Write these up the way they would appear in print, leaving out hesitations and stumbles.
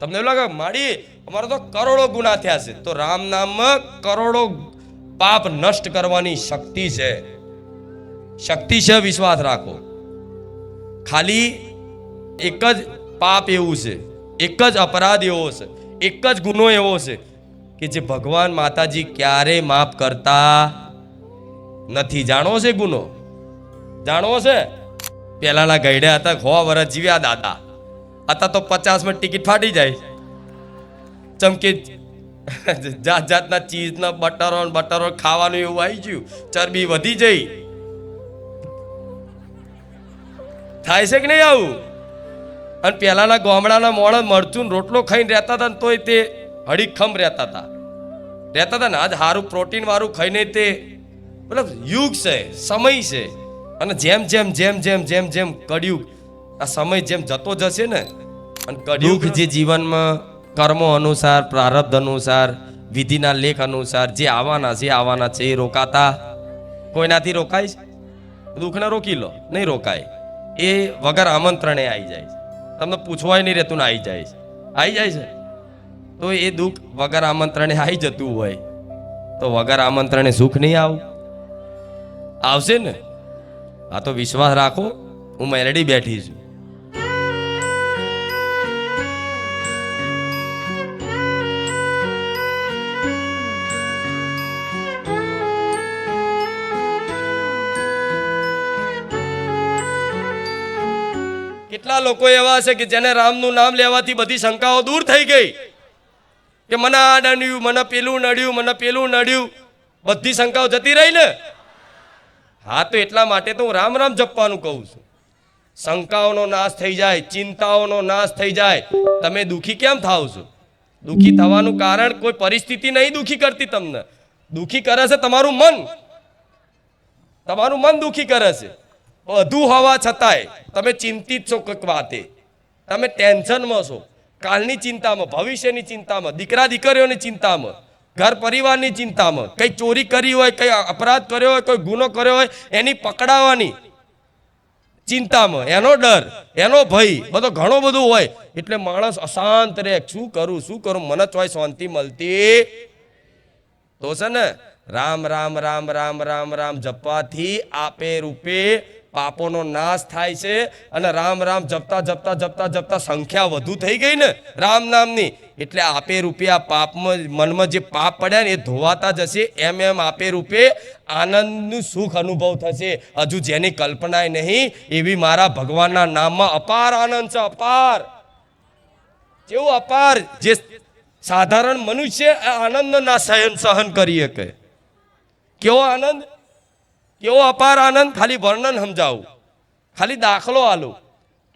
તમને એવું લાગે માડી અમારે તો કરોડો ગુના થયા છે, તો રામ નામમાં કરોડો પાપ નષ્ટ કરવાની શક્તિ છે. શક્તિ છે, વિશ્વાસ રાખો. ખાલી એક જ પાપ એવું છે, એક જ અપરાધ એવો છે, એક જ ગુનો એવો છે કે જે ભગવાન માતાજી ક્યારેય માફ કરતા નથી. જાણવો છે ગુનો? જાણવો છે? પહેલાના ગઈડે હતા 100 વર્ષ જીવ્યા દાદા, હતા તો 50 ટિકિટ ફાટી જાય. ચમકે જાત જાતના ચીઝના બટરો ખાવાનું એવું આવી ગયું, ચરબી વધી જઈ. થાય છે કે નહીં આવું? અને પહેલાના ગામડાના મોણા મરચું રોટલો ખાઈને રહેતા હતા ને તોય તે હડીખમ રહેતા હતા ને. આજ સારું પ્રોટીન વાળું ખાઈને તે મતલબ યુગ છે, સમય છે. અને જેમ જેમ જેમ જેમ જેમ જેમ કળિયુગ, આ સમય જેમ જતો જશે ને, અને કળિયુગ જે જીવનમાં કર્મો અનુસાર, પ્રારબ્ધ અનુસાર, વિધિના લેખ અનુસાર જે આવવાના છે એ રોકાતા કોઈનાથી રોકાય છે? દુઃખને રોકી લો, નહીં રોકાય. એ વગર આમંત્રણે આવી જાય છે, તમને પૂછવાય નહીં રહેતું ને આવી જાય છે. તો એ દુઃખ વગર આમંત્રણે આવી જતું હોય તો વગર આમંત્રણે સુખ નહીં આવશે ને? આ તો વિશ્વાસ રાખો, હું મેલડી બેઠી છું. કેટલા લોકો એવા છે કે જેને રામનું નામ લેવાથી બધી શંકાઓ દૂર થઈ ગઈ, કે મને આ નડ્યું, મને પેલું નડ્યું, બધી શંકાઓ જતી રહી ને. હા, તો એટલા માટે તો હું રામ રામ જપવાનું કહું છું. શંકાઓનો નાશ થઈ જાય, ચિંતાઓનો નાશ થઈ જાય. તમે દુઃખી કેમ થાવ છો? દુઃખી થવાનું કારણ કોઈ પરિસ્થિતિ નહીં દુઃખી કરતી તમને. દુઃખી કરે છે તમારું મન. તમારું મન દુઃખી કરે છે. બધું હોવા છતાંય તમે ચિંતિત છો કોઈક વાતે, તમે ટેન્શનમાં છો, કાલની ચિંતામાં, ભવિષ્યની ચિંતામાં, દીકરા દીકરીઓની ચિંતામાં, ઘર પરિવારની ચિંતામાં, કઈ ચોરી કરી હોય, કઈ અપરાધ કર્યો હોય, કોઈ ગુનો કર્યો હોય એની પકડાવાની ચિંતામાં, એનો ડર, એનો ભય, બધો ઘણો બધું હોય. એટલે માણસ અશાંત રહે. શું કરું, મને ચોય શાંતિ મળતી તો છે ને. રામ રામ રામ રામ રામ રામ જપવાથી આપે રૂપે પાપોનો નાશ થાય છે. અને રામ રામ જપતા જપતા જપતા જપતા સંખ્યા વધુ થઈ ગઈ ને રામ નામની, એટલે આપે રૂપે આ પાપમાં, મનમાં જે પાપ પડ્યા ને એ ધોવાતા જશે. એમ એમ આપે રૂપે આનંદનું સુખ અનુભવ થશે. હજુ જેની કલ્પના નહીં એવી મારા ભગવાનના નામમાં અપાર આનંદ છે. અપાર, કેવું અપાર! જે સાધારણ મનુષ્ય આ આનંદ ના સહન કરી શકે. કેવો આનંદ, કેવો અપાર આનંદ! ખાલી વર્ણન સમજાવું, ખાલી દાખલો આલો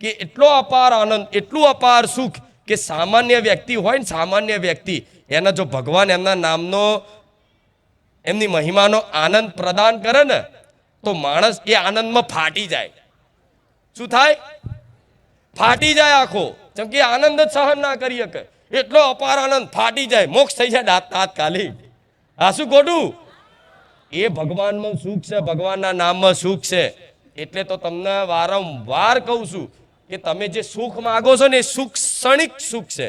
કે એટલો અપાર આનંદ, એટલું અપાર સુખ કે સામાન્ય વ્યક્તિ હોય ને, સામાન્ય વ્યક્તિ એને જો ભગવાન એમના નામનો, એમની મહિમાનો આનંદ પ્રદાન કરે ને તો માણસ એ આનંદમાં ફાટી જાય. શું થાય? ફાટી જાય આખો. જેમ કે આનંદ જ સહન ના કરી શકે, એટલો અપાર આનંદ ફાટી જાય, મોક્ષ થઈ જાય તાત્કાલિક. આ શું ખોટું? એ ભગવાનમાં સુખ છે, ભગવાનના નામમાં સુખ છે. એટલે તો તમને વારંવાર કહું છું કે તમે જે સુખ માગો છો ને એ સુખ ક્ષણિક સુખ છે.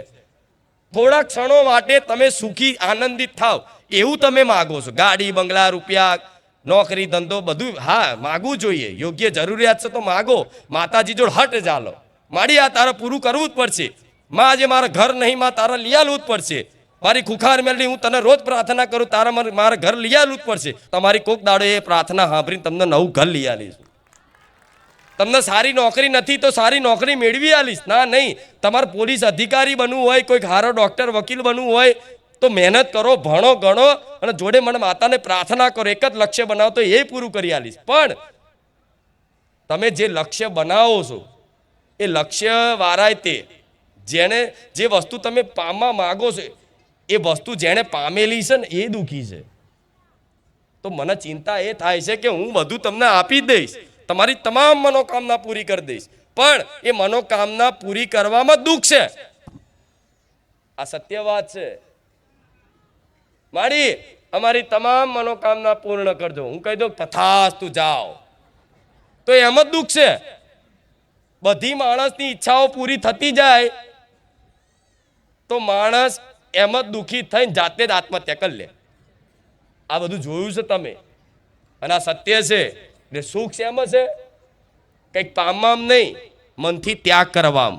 થોડા ક્ષણો માટે તમે સુખી આનંદિત થાવ એવું તમે માગો છો. ગાડી, બંગલા, રૂપિયા, નોકરી, ધંધો બધું હા માગવું જોઈએ, યોગ્ય જરૂરિયાત છે તો માગો. માતાજી જોડ હટ ચાલો, માડી આ તારે પૂરું કરવું જ પડશે. માં આજે મારા ઘર નહીં, માં તારે લઈ આવવું જ પડશે. મારી ખુખાર મેળવી હું તને રોજ પ્રાર્થના કરું, તારા મારા ઘર લઈ આવવું જ પડશે. તમારી કોક દાડો એ પ્રાર્થના સાંભળીને તમને નવું ઘર લઈ આવીશ. તમને સારી નોકરી નથી તો સારી નોકરી મેળવી આવીશ. ના નહીં, તમારે પોલીસ અધિકારી બનવું હોય, કોઈ સારો ડોક્ટર, વકીલ બનવું હોય તો મહેનત કરો, ભણો ગણો અને જોડે મને માતાને પ્રાર્થના કરો. એક જ લક્ષ્ય બનાવો તો એ પૂરું કરી આવીશ. પણ તમે જે લક્ષ્ય બનાવો છો એ લક્ષ્ય વાળાય તે જેને જે વસ્તુ તમે પામવા માગો છો એ વસ્તુ જેણે પામેલી છે ને એ દુઃખી છે. તો મને ચિંતા એ થાય છે કે હું બધું તમને આપી દઈશ, તમારી તમામ મનોકામના પૂરી કરી દઈશ, પણ એ મનોકામના પૂરી કરવામાં દુઃખ છે. આ સત્ય વાત છે. મારી અમારી તમામ મનોકામના પૂર્ણ કરજો. હું કહી દઉં તથાસ્તુ જાઓ તો એમ જ દુઃખ છે. બધી માણસની ઈચ્છાઓ પૂરી થતી જાય તો માણસ એમ જ દુઃખી થઈને જાતે જ આત્મહત્યા કરી લે. આ બધું જોયું છે તમે, અને આ સત્ય છે. એટલે સુખ શેમાં છે? કંઈક પામવામ નહીં, મનથી ત્યાગ કરવામ.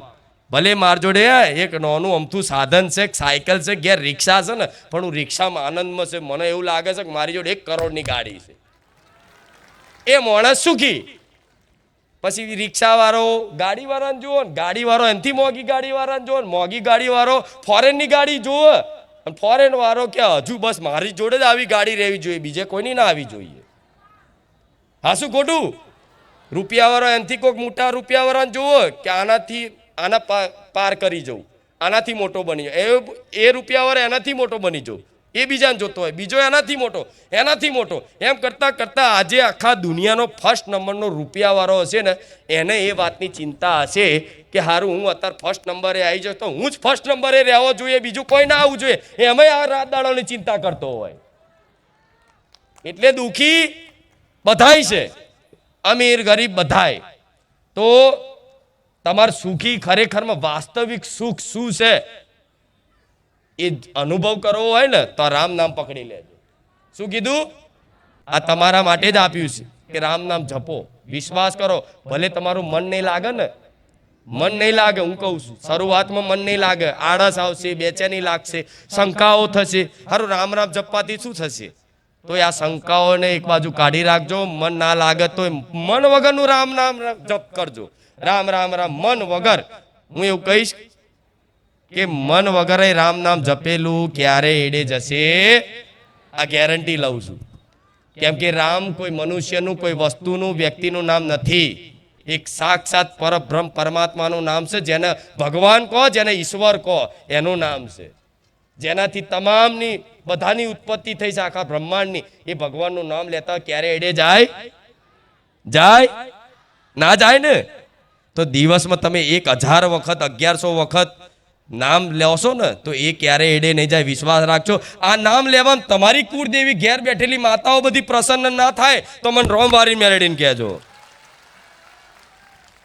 ભલે માર જોડે એક નાનું અમથું સાધન છે, સાયકલ છે, ઘેર રિક્ષા છે ને, પણ હું રિક્ષામાં આનંદમાં છે. મને એવું લાગે છે કે મારી જોડે 1 કરોડની ગાડી છે. એ માણસ સુખી. પછી રિક્ષાવાળો ગાડીવાળાને જુઓ ને, ગાડીવાળો એનાથી મોંઘી ગાડીવાળાને જુઓ ને, મોંઘી ગાડીવાળો ફોરેનની ગાડી જુઓ, અને ફોરેન વાળો કે હજુ બસ મારી જોડે જ આવી ગાડી રહેવી જોઈએ, બીજે કોઈની ના આવી જોઈએ. હા, શું ખોટું? રૂપિયાવાળો એનાથી કોઈક મોટા રૂપિયાવાળાને જુઓ કે આના પાર કરી જવું, આનાથી મોટો બની જાવ. એ રૂપિયાવાળો એનાથી મોટો બની જવું, એ બીજાને જોતો હોય, બીજો એનાથી મોટો, એમ કરતાં કરતાં આજે આખા દુનિયાનો ફર્સ્ટ નંબરનો રૂપિયાવાળો હશે ને, એને એ વાતની ચિંતા હશે કે હારું હું અત્યારે ફર્સ્ટ નંબરે આવી જાઉં તો હું જ ફર્સ્ટ નંબરે રહેવો જોઈએ, બીજું કોઈ ના આવવું જોઈએ. એમાંય આ રાત દાડાની ચિંતા કરતો હોય. એટલે દુઃખી બધાય છે, અમીર ગરીબ બધાય. તો તમારે સુખી ખરેખરમાં વાસ્તવિક સુખ શું છે એ અનુભવ કરવો હોય ને, તો રામ નામ પકડી લેજો. શું કીધું? આ તમારા માટે જ આપ્યું છે કે રામ નામ જપો, વિશ્વાસ કરો. ભલે તમારું મન નહીં લાગે ને, મન નહીં લાગે, હું કહું છું, શરૂઆતમાં મન નહીં લાગે, આળસ આવશે, બેચેની લાગશે, શંકાઓ થશે. હારું, રામ રામ જપવાથી શું થશે? તો આ શંકાઓને એક બાજુ કાઢી રાખજો. મન ના લાગે તો મન વગરનું રામ નામ જપ કરજો. રામ રામ રામ મન વગર. હું એવું કહીશ કે મન વગર રામ નામ જપેલું ક્યારે એડે જશે, આ ગેરંટી લઉં છું. કેમ કે રામ કોઈ મનુષ્યનું, કોઈ વસ્તુનું, વ્યક્તિનું નામ નથી. એક સાક્ષાત પરબ્રહ્મ પરમાત્માનું નામ છે, જેને ભગવાન કહો, જેને ઈશ્વર કહો, એનું નામ છે. જેનાથી તમામની બધાની ઉત્પત્તિ થઈ છે, આખા બ્રહ્માંડની. એ ભગવાનનું નામ લેતા ક્યારે એડે જાય? ના જાય ને. તો દિવસમાં તમે 1000 વખત, 1100 વખત નામ લેશો ને, તો એ ક્યારે એડે નહીં જાય. વિશ્વાસ રાખજો. આ નામ લેવામાં તમારી કુળદેવી ઘેર બેઠેલી માતાઓ બધી પ્રસન્ન ના થાય તો મને રોમવારી મેળવીને કહેજો.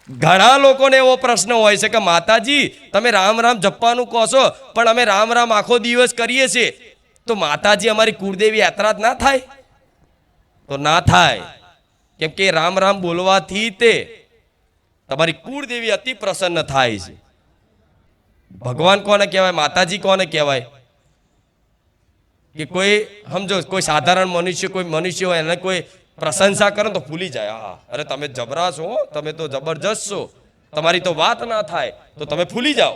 ઘણા લોકોને એવો પ્રશ્ન હોય છે કે માતાજી તમે રામ રામ જપવાનું કહો છો, પણ અમે રામ રામ આખો દિવસ કરીએ છીએ, તો માતાજી અમારી કુળદેવી યાત્રા ના થાય? તો ના થાય. કેમ કે રામ રામ બોલવાથી તે તમારી કુળદેવી અતિ પ્રસન્ન થાય છે. ભગવાન કોને કહેવાય? માતાજી કોને કહેવાય? કે કોઈ સમજો, કોઈ સાધારણ મનુષ્ય, કોઈ મનુષ્ય હોય એને કોઈ પ્રશંસા કરે તો ભૂલી જાય. હા, અરે તમે જબરા છો, તમે તો જબરજસ્ત છો, તમારી તો વાત ના થાય તો તમે ભૂલી જાઓ.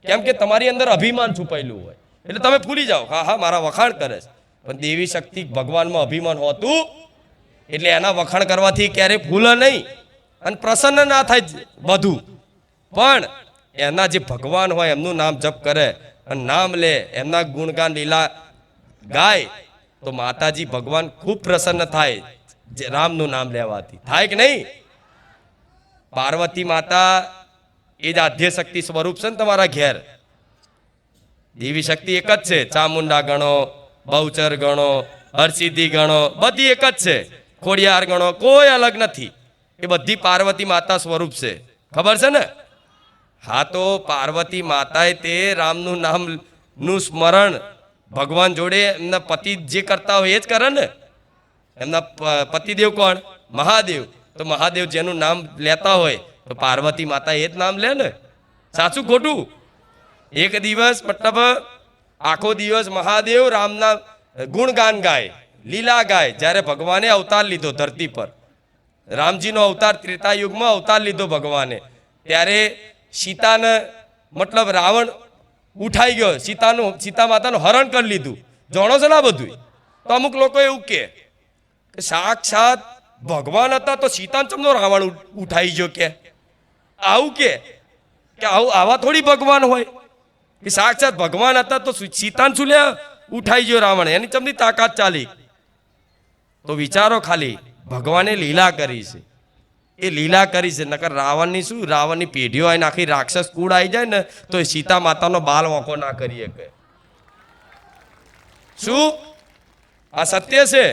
કેમ કે તમારી અંદર અભિમાન છુપાયેલું હોય, એટલે તમે ભૂલી જાઓ. હા, મારા વખાણ કરે છે. પણ દેવી શક્તિ ભગવાનમાં અભિમાન હોતું, એટલે એના વખાણ કરવાથી ક્યારેય ભૂલે નહીં અને પ્રસન્ન ના થાય બધું. પણ એના જે ભગવાન હોય એમનું નામ જપ કરે અને નામ લે, એમના ગુણગાન લીલા ગાય, તો માતાજી ભગવાન ખૂબ પ્રસન્ન થાય. રામનું નામ લેવાથી થાય કે નહીં? પાર્વતી માતા એ જ આદ્ય શક્તિ સ્વરૂપ છે ને તમારા ઘેર. દેવી શક્તિ એક જ છે. ચામુંડા ગણો, બહુચર ગણો, હરસિદ્ધિ ગણો, બધી એક જ છે. ખોડિયાર ગણો, કોઈ અલગ નથી. એ બધી પાર્વતી માતા સ્વરૂપ છે. ખબર છે ને? હા, તો પાર્વતી માતાએ તે રામનું નામ નું સ્મરણ ભગવાન જોડે એમના પતિ જે કરતા હોય એ જ કરે ને. એમના પતિદેવ કોણ? મહાદેવ. તો મહાદેવ જેનું નામ લેતા હોય તો પાર્વતી માતા એ જ નામ લે ને. સાચું ખોટું? એક દિવસ મતલબ આખો દિવસ મહાદેવ રામના ગુણગાન ગાય, લીલા ગાય. જ્યારે ભગવાને અવતાર લીધો ધરતી પર, રામજીનો અવતાર ત્રેતાયુગમાં અવતાર લીધો ભગવાને, ત્યારે સીતાને મતલબ રાવણ ઉઠાઈ ગયો, સીતા માતાનું હરણ કરી લીધું. જાણો છો ને બધું? તો અમુક લોકો એવું કે સાક્ષાત ભગવાન હતા તો સીતાને ચમનો રાવણ ઉઠાઈ ગયો? કે આવું કે આવા થોડી ભગવાન હોય કે સાક્ષાત ભગવાન હતા તો સીતાને શું લે ઉઠાઈ ગયો રાવણ? એની ચમની તાકાત ચાલી. તો વિચારો ખાલી, ભગવાને લીલા કરી છે, એ લીલા કરી છે. નકર રાવણની શું, રાવણની પેઢીઓ આવીને આખી રાક્ષસ કુળ આવી જાય ને તો એ સીતા માતાનો બાલ વાંકો ના કરી શકે. શું આ સત્ય છે?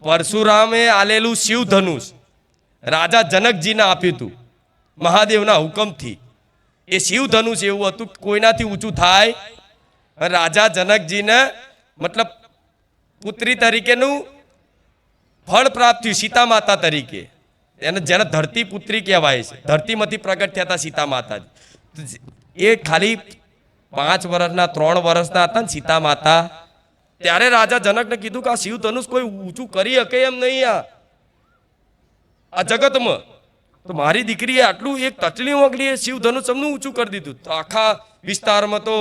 પરશુરામે આલેલું શિવ ધનુષ રાજા જનકજીને આપ્યું હતું. મહાદેવના હુકમથી. એ શિવ ધનુષ એવું હતું કોઈનાથી ઊંચું થાય. રાજા જનકજીને મતલબ પુત્રી તરીકેનું ફળ પ્રાપ્ત થયું સીતા માતા તરીકે. એને જેને ધરતી પુત્રી કહેવાય છે, ધરતીમાંથી પ્રગટ થયા હતા સીતા માતાજી. એ ખાલી 5 વર્ષના 3 વર્ષના હતા ને સીતા માતા. ત્યારે રાજા જનકને કીધું કે આ શિવ ધનુષ કોઈ ઊંચું કરી શકે એમ નહીં આ જગતમાં. તો મારી દીકરીએ આટલું એક તચલી ઓગલીએ શિવ ધનુષ એમનું ઊંચું કરી દીધું. તો આખા વિસ્તારમાં તો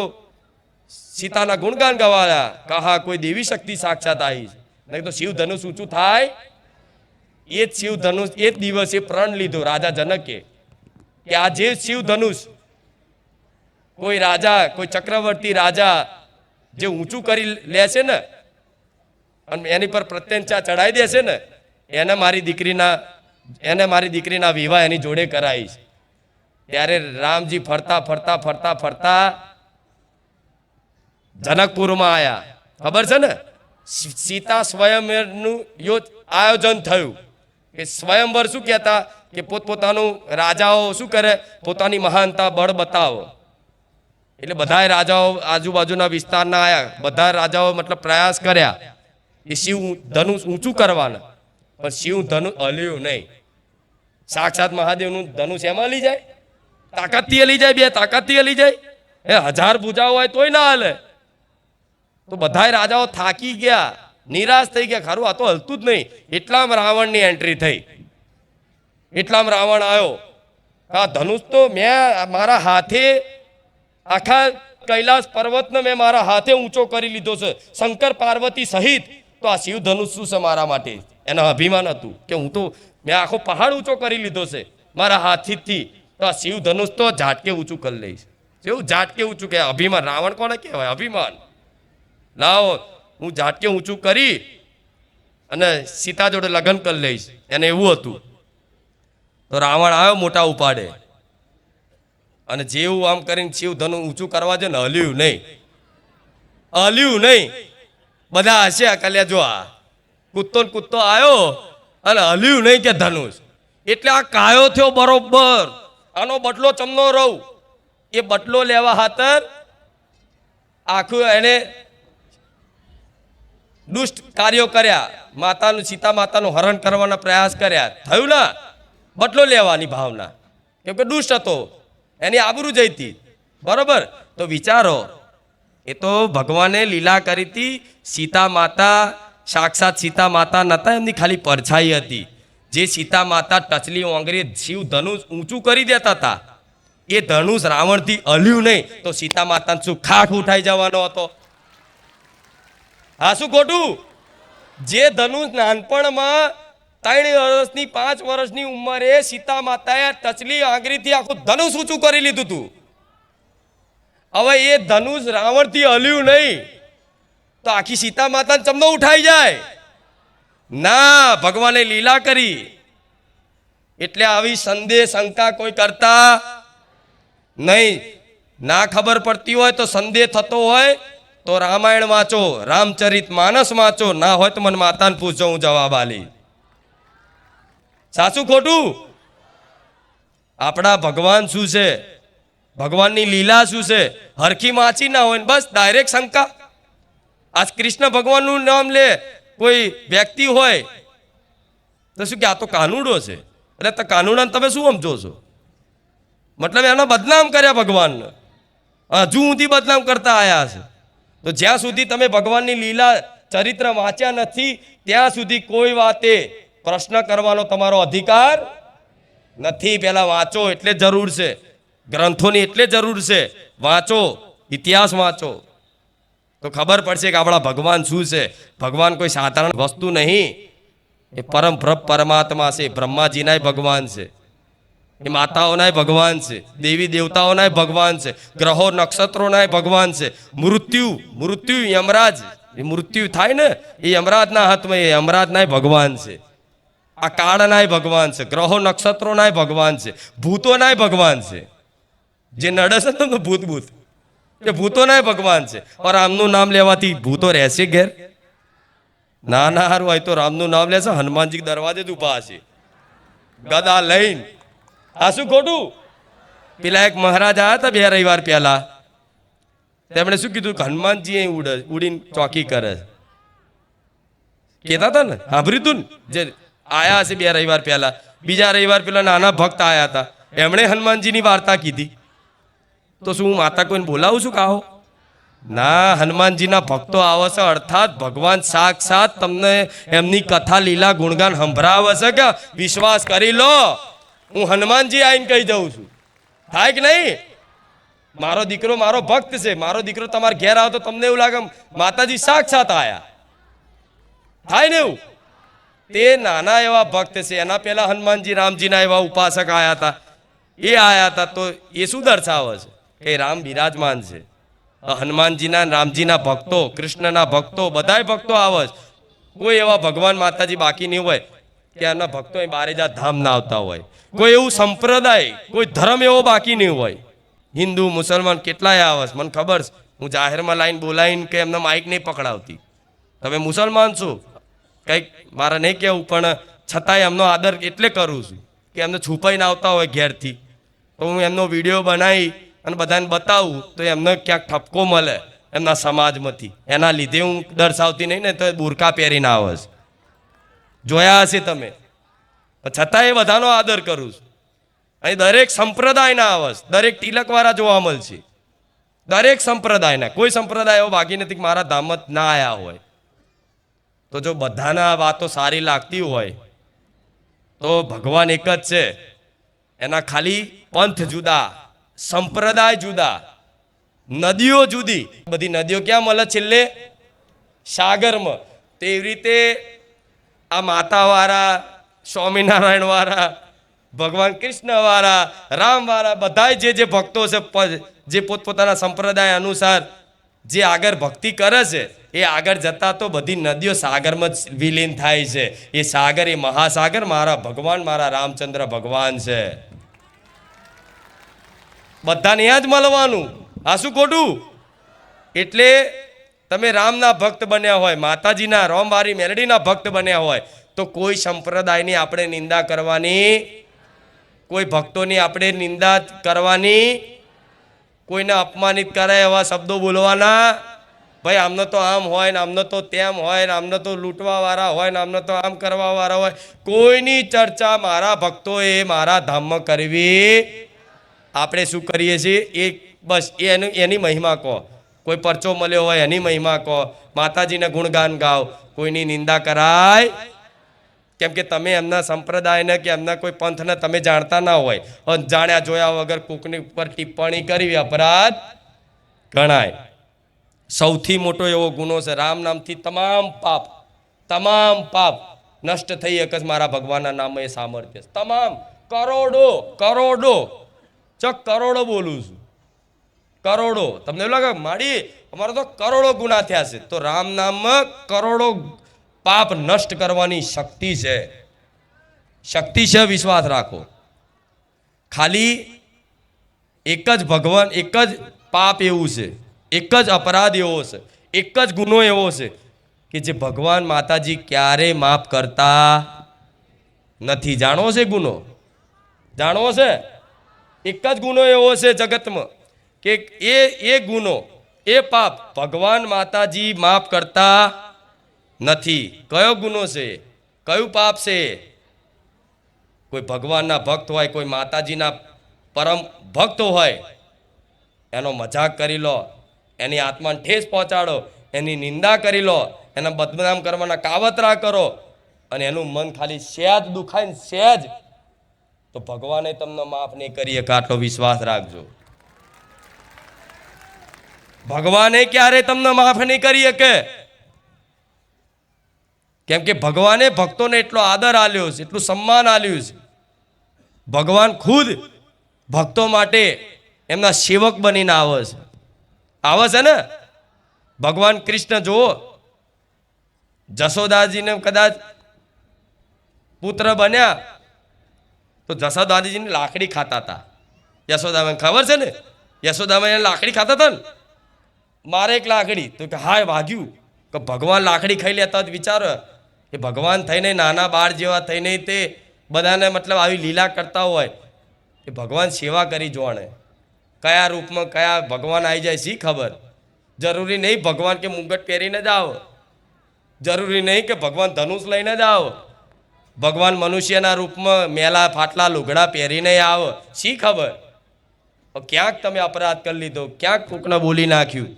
સીતાના ગુણગાન ગવાયા, કહા કોઈ દેવી શક્તિ સાક્ષાત આવી છે. નહીં તો શિવ ધનુષ ઊંચું થાય. એ જ શિવ ધનુષ એ જ દિવસે પ્રણ લીધો રાજા જનકે કે આ જે શિવ ધનુષ કોઈ રાજા, કોઈ ચક્રવર્તી રાજા જે ઊંચું કરી લેશે ને અને એની પર પ્રત્યંચા ચડાવી દેશે ને એને મારી દીકરીના વિવાહ એની જોડે કરાવીશ. ત્યારે રામજી ફરતા ફરતા ફરતા ફરતા જનકપુરમાં આવ્યા. ખબર છે ને સીતા સ્વયંવરનું આયોજન થયું. કે સ્વયંવર શું કહેતા કે પોતપોતાનું રાજાઓ શું કરે, પોતાની મહાનતા બળ બતાવો. એટલે બધા રાજાઓ આજુબાજુના વિસ્તારના આયા. બધા રાજાઓ મતલબ પ્રયાસ કર્યા એ શિવ ધનુષ ઊંચું કરવાના, પણ શિવ ધનુષ હલ્યું નહીં. સાક્ષાત મહાદેવનું ધનુષ એમાં હલી જાય, તાકાતથી હલી જાય, 2 તાકાતથી હલી જાય. એ 1000 ભુજાઓ હોય તોય ના હલે. તો બધા રાજાઓ થાકી ગયા, નિરાશ થઈ ગયા. ખરું આ તો હલતું જ નહીં. એટલામાં રાવણની એન્ટ્રી થઈ. એટલામાં રાવણ આવ્યો. આ ધનુષ તો મેં મારા હાથે આખા કૈલાસ પર્વતને મેં મારા હાથે ઊંચો કરી લીધો છે, શંકર પાર્વતી સહિત. તો આ શિવ ધનુષ શું છે મારા માટે? એનું અભિમાન હતું કે હું તો મેં આખો પહાડ ઊંચો કરી લીધો છે મારા હાથથી. તો આ શિવ ધનુષ તો ઝાટકે ઊંચું કરી લઈશ. એવું ઝાટકે ઊંચું કે અભિમાન. રાવણ કોને કહેવાય? અભિમાન. લાવો હું ઝાટકે ઊંચું કરી અને સીતા જોડે લગ્ન કરી લઈશ. એને એવું હતું. તો રાવણ આવ્યો મોટા ઉપાડે અને જેવું આમ કરીને શિવ ધનુષ ઊંચું કરવા છે ને હલ્યું નહીં. હલ્યું નહીં. બધા હસ્યા કલ્યા જો આ કૂદતો આવ્યો અને હલ્યું નહીં કે ધનુષ. એટલે આ કાયો થયો બરોબર. આનો બટલો ચમનો રહું. એ બટલો લેવા ખાતર આખું એને દુષ્ટ કાર્યો કર્યા. સીતા માતાનું હરણ કરવાના પ્રયાસ કર્યા. થયું ના બટલો લેવાની ભાવના, કેમ કે દુષ્ટ હતો, એની આબરૂ જઈતી. બરોબર. તો વિચારો, એ તો ભગવાને લીલા કરી હતી. સીતા માતા સાક્ષાત સીતા માતા નતા, એમની ખાલી પરછાઈ હતી. જે સીતા માતા ટચલી ઓંગરી શિવ ધનુષ ઊંચું કરી દેતા હતા, એ ધનુષ રાવણથી હલ્યું નહીં તો સીતા માતાને શું ખાખ ઉઠાઈ જવાનો હતો? હા શું ખોટું? જે ધનુષ નાનપણમાં 3 વર્ષની 5 વર્ષની ઉંમરે સીતા માતાએ ટચલી આંગળીથી આખું ધનુષ ઊંચું કરી લીધું હતું. હવે એ ધનુષ રાવણથી હલ્યું નહીં તો આખી સીતા માતાને ચમનો ઉઠાઈ જાય ના. ભગવાને લીલા કરી. એટલે આવી સંદેહ શંકા કોઈ કરતા નહીં. ના ખબર પડતી હોય તો સંદેહ થતો હોય તો રામાયણ વાંચો, રામચરિત માનસ વાંચો. ના હોય તો મને માતાને પૂછજો, હું જવાબ આલી. સાચું ખોટું? આપણા ભગવાન શું છે, ભગવાનની લીલા શું છે, હરખી વાંચી ના હોય બસ ડાયરેક્ટ શંકા. આજ કૃષ્ણ ભગવાનનું નામ લે કોઈ વ્યક્તિ હોય તો શું કે આ તો કાનુડો છે. એટલે તો કાનુડાને તમે શું સમજો છો? મતલબ એનો બદનામ કર્યા ભગવાનને. હજુ સુધી બદનામ કરતા આવ્યા છે. તો જ્યાં સુધી તમે ભગવાનની લીલા ચરિત્ર વાંચ્યા નથી ત્યાં સુધી કોઈ વાતે પ્રશ્ન કરવાનો તમારો અધિકાર નથી. પહેલા વાંચો એટલે જરૂર છે, ગ્રંથોની એટલે જરૂર છે. વાંચો, ઇતિહાસ વાંચો તો ખબર પડશે કે આપણા ભગવાન શું છે. ભગવાન કોઈ સાધારણ વસ્તુ નહીં, એ પરમ પરમાત્મા છે. બ્રહ્માજીના ભગવાન છે, એ માતાઓના ભગવાન છે, દેવી દેવતાઓના ભગવાન છે, ગ્રહો નક્ષત્રોના ભગવાન છે. મૃત્યુ યમરાજ, એ મૃત્યુ થાય ને એ યમરાજના હાથમાં, એ યમરાજના ભગવાન છે. આ કાળના ભગવાન છે, ગ્રહો નક્ષત્રોના ભગવાન છે, ભૂતોના ભગવાન છે. જે નડે છે ને ભૂત એ ભૂતોના ભગવાન છે. और રામનું નામ લેવાથી ભૂતો રહેશે ઘેર? ના ના હારું હોય તો રામનું નામ લેશે હનુમાનજી દરવાજે જ ઉભા હશે ગદા લઈને આ શું ખોટું? પેલા એક મહારાજ આવ્યા હતા 2 રવિવાર પહેલા, તેમણે શું કીધું કે હનુમાનજી અહીં ઉડીને ચોકી કરે કહેતા હતા ને, સાંભળ્યું તું ને? જે આયા હશે 2 રવિવાર પહેલા, બીજા રવિવાર પેલા નાના ભક્ત આયા હતા, એમણે હનુમાનજીની વાર્તા કીધી. તો શું હું માતા કોઈને બોલાવું છું કાહો? ના, હનુમાનજીના ભક્તો આવે છે, અર્થાત ભગવાન સાક્ષાત તમને એમની કથા લીલા ગુણગાન સંભળાવે છે કે વિશ્વાસ કરી લો હું હનુમાનજી આવીને કહી દઉં છું. થાય કે નહીં? મારો દીકરો મારો ભક્ત છે, મારો દીકરો તમારે ઘેર આવે તો તમને એવું લાગે માતાજી સાક્ષાત આયા. થાય ને એવું? તે નાના એવા ભક્ત છે, એના પહેલા હનુમાનજી રામજીના એવા ઉપાસક આયા હતા, એ આયા હતા. તો એ શું દર્શાવે છે કે રામ બિરાજમાન છે. હનુમાનજીના રામજીના ભક્તો, કૃષ્ણના ભક્તો, બધાય ભક્તો આવે છે. કોઈ એવા ભગવાન માતાજી બાકી નહીં હોય કે એના ભક્તો બારેજા ધામ ના આવતા હોય. કોઈ એવું સંપ્રદાય, કોઈ ધર્મ એવો બાકી નહીં હોય. હિન્દુ મુસલમાન કેટલાય આવે છે, મને ખબર છે. હું જાહેરમાં લાઈન બોલાવીને કે એમને માઇક નહીં પકડાવતી. તમે મુસલમાન છો કંઈક મારે નહીં કહેવું, પણ છતાંય એમનો આદર એટલે કરું છું કે એમને છુપાઈને આવતા હોય ઘેરથી, તો હું એમનો વિડીયો બનાવી અને બધાને બતાવું તો એમને ક્યાંક ઠપકો મળે એમના સમાજમાંથી. એના લીધે હું દર્શાવતી નહીં ને તો બુરકા પહેરીને આવે છે, જોયા હશે તમે. છતાંય બધાનો આદર કરું છું. અહીં દરેક સંપ્રદાયના આવે છે, દરેક તિલકવાળા જોવા મળશે, દરેક સંપ્રદાયના. કોઈ સંપ્રદાય એવો બાકી નથી કે મારા ધામત ના આવ્યા હોય. તો જો બધાના વાતો સારી લાગતી હોય તો ભગવાન એક જ છે, એના ખાલી પંથ જુદા, સંપ્રદાય જુદા, નદીઓ જુદી. બધી નદીઓ ક્યાં મળે? છેલ્લે સાગરમાં. તેવી રીતે આ માતાવાળા, સ્વામિનારાયણવાળા, ભગવાન કૃષ્ણવાળા, રામવાળા, બધાય જે ભક્તો છે, જે પોતપોતાના સંપ્રદાય અનુસાર જે આગળ ભક્તિ કરે છે, એ આગળ જતા તો બધી નદીઓ સાગરમાં જ વિલીન થાય છે. એ સાગર, એ મહાસાગર મારા ભગવાન, મારા રામચંદ્ર ભગવાન છે. બધાને ત્યાં જ મળવાનું. આ શું ખોટું? એટલે તમે રામના ભક્ત બન્યા હોય, માતાજીના રોમવારી મેલડીના ભક્ત બન્યા હોય તો કોઈ સંપ્રદાયની આપણે નિંદા કરવાની, કોઈ ભક્તોની આપણે નિંદા કરવાની, કોઈને અપમાનિત કરે એવા શબ્દો બોલવાના. ભાઈ આમને તો આમ હોય ને આમને તો તેમ હોય ને આમને તો લૂંટવાવાળા હોય ને આમને તો આમ કરવાવાળા હોય. કોઈની ચર્ચા મારા ભક્તોએ મારા ધામમાં કરવી. આપણે શું કરીએ છીએ એ બસ એની મહિમા કહો. કોઈ પરચો મળ્યો હોય એની મહિમા કહો, માતાજીને ગુણગાન ગાઓ. કોઈની નિંદા કરાય? કેમ કે તમે એમના સંપ્રદાયને કે એમના કોઈ પંથને તમે જાણતા ના હોય. જાણ્યા જોયા વગર કોકની ઉપર ટિપ્પણી કરવી અપરાધ ગણાય. સૌથી મોટો એવો ગુનો છે, રામ નામથી તમામ પાપ નષ્ટ થઈ એક જ મારા ભગવાનના નામ. એ સામર્થ્ય તમામ કરોડો કરોડો બોલું છું, કરોડો. તમને એવું લાગે માડી અમારે તો કરોડો ગુના થયા છે? તો રામ નામમાં કરોડો પાપ નષ્ટ કરવાની શક્તિ છે. વિશ્વાસ રાખો. ખાલી એક જ ભગવાન, એક જ પાપ એવું છે, એક જ અપરાધ એવો છે, એક જ ગુનો એવો છે કે જે ભગવાન માતાજી ક્યારેય માફ કરતા નથી. જાણવો છે ગુનો? જાણવો છે? એક જ ગુનો એવો છે જગતમાં કે એ ગુનો, એ પાપ ભગવાન માતાજી માફ કરતા નથી. કયો ગુનો છે? કયું પાપ છે? કોઈ ભગવાનના ભક્ત હોય, કોઈ માતાજીના પરમ ભક્ત હોય, એનો મજાક કરી લો, એની આત્માને ઠેસ પહોંચાડો, એની નિંદા કરી લો, એના બદનામ કરવાના કાવતરા કરો, અને એનું મન ખાલી સહેજ દુખાય ને સહેજ, તો ભગવાને તમને માફ નહીં કરી શકે. આટલો વિશ્વાસ રાખજો. ભગવાને ક્યારે તમને માફ નહીં કરી શકે. કેમ કે ભગવાને ભક્તોને એટલો આદર આલ્યો છે, એટલું સન્માન આલ્યું છે. ભગવાન ખુદ ભક્તો માટે એમના સેવક બનીને આવે છે ને. ભગવાન કૃષ્ણ જુઓ, જશોદાજીને કદાચ પુત્ર બન્યા તો જશોદાજીને લાકડી ખાતા હતા. યશોદામાં ખબર છે ને, યશોદામાં લાકડી ખાતા હતા ને. મારે એક લાકડી તો કે હાય વાગ્યું કે ભગવાન લાકડી ખાઈ લેતા જ વિચારો કે ભગવાન થઈને નાના બાળ જેવા થઈને તે બધાને મતલબ આવી લીલા કરતા હોય એ ભગવાન સેવા કરી જોણે કયા રૂપમાં કયા ભગવાન આવી જાય શી ખબર. જરૂરી નહીં ભગવાન કે મુંગટ પહેરીને જ આવો, જરૂરી નહીં કે ભગવાન ધનુષ લઈને જ આવો, ભગવાન મનુષ્યના રૂપમાં મેલા ફાટલા લુગડા પહેરીને આવો શી ખબર. ક્યાંક તમે અપરાધ કરી લીધો, ક્યાંક કોકને બોલી નાખ્યું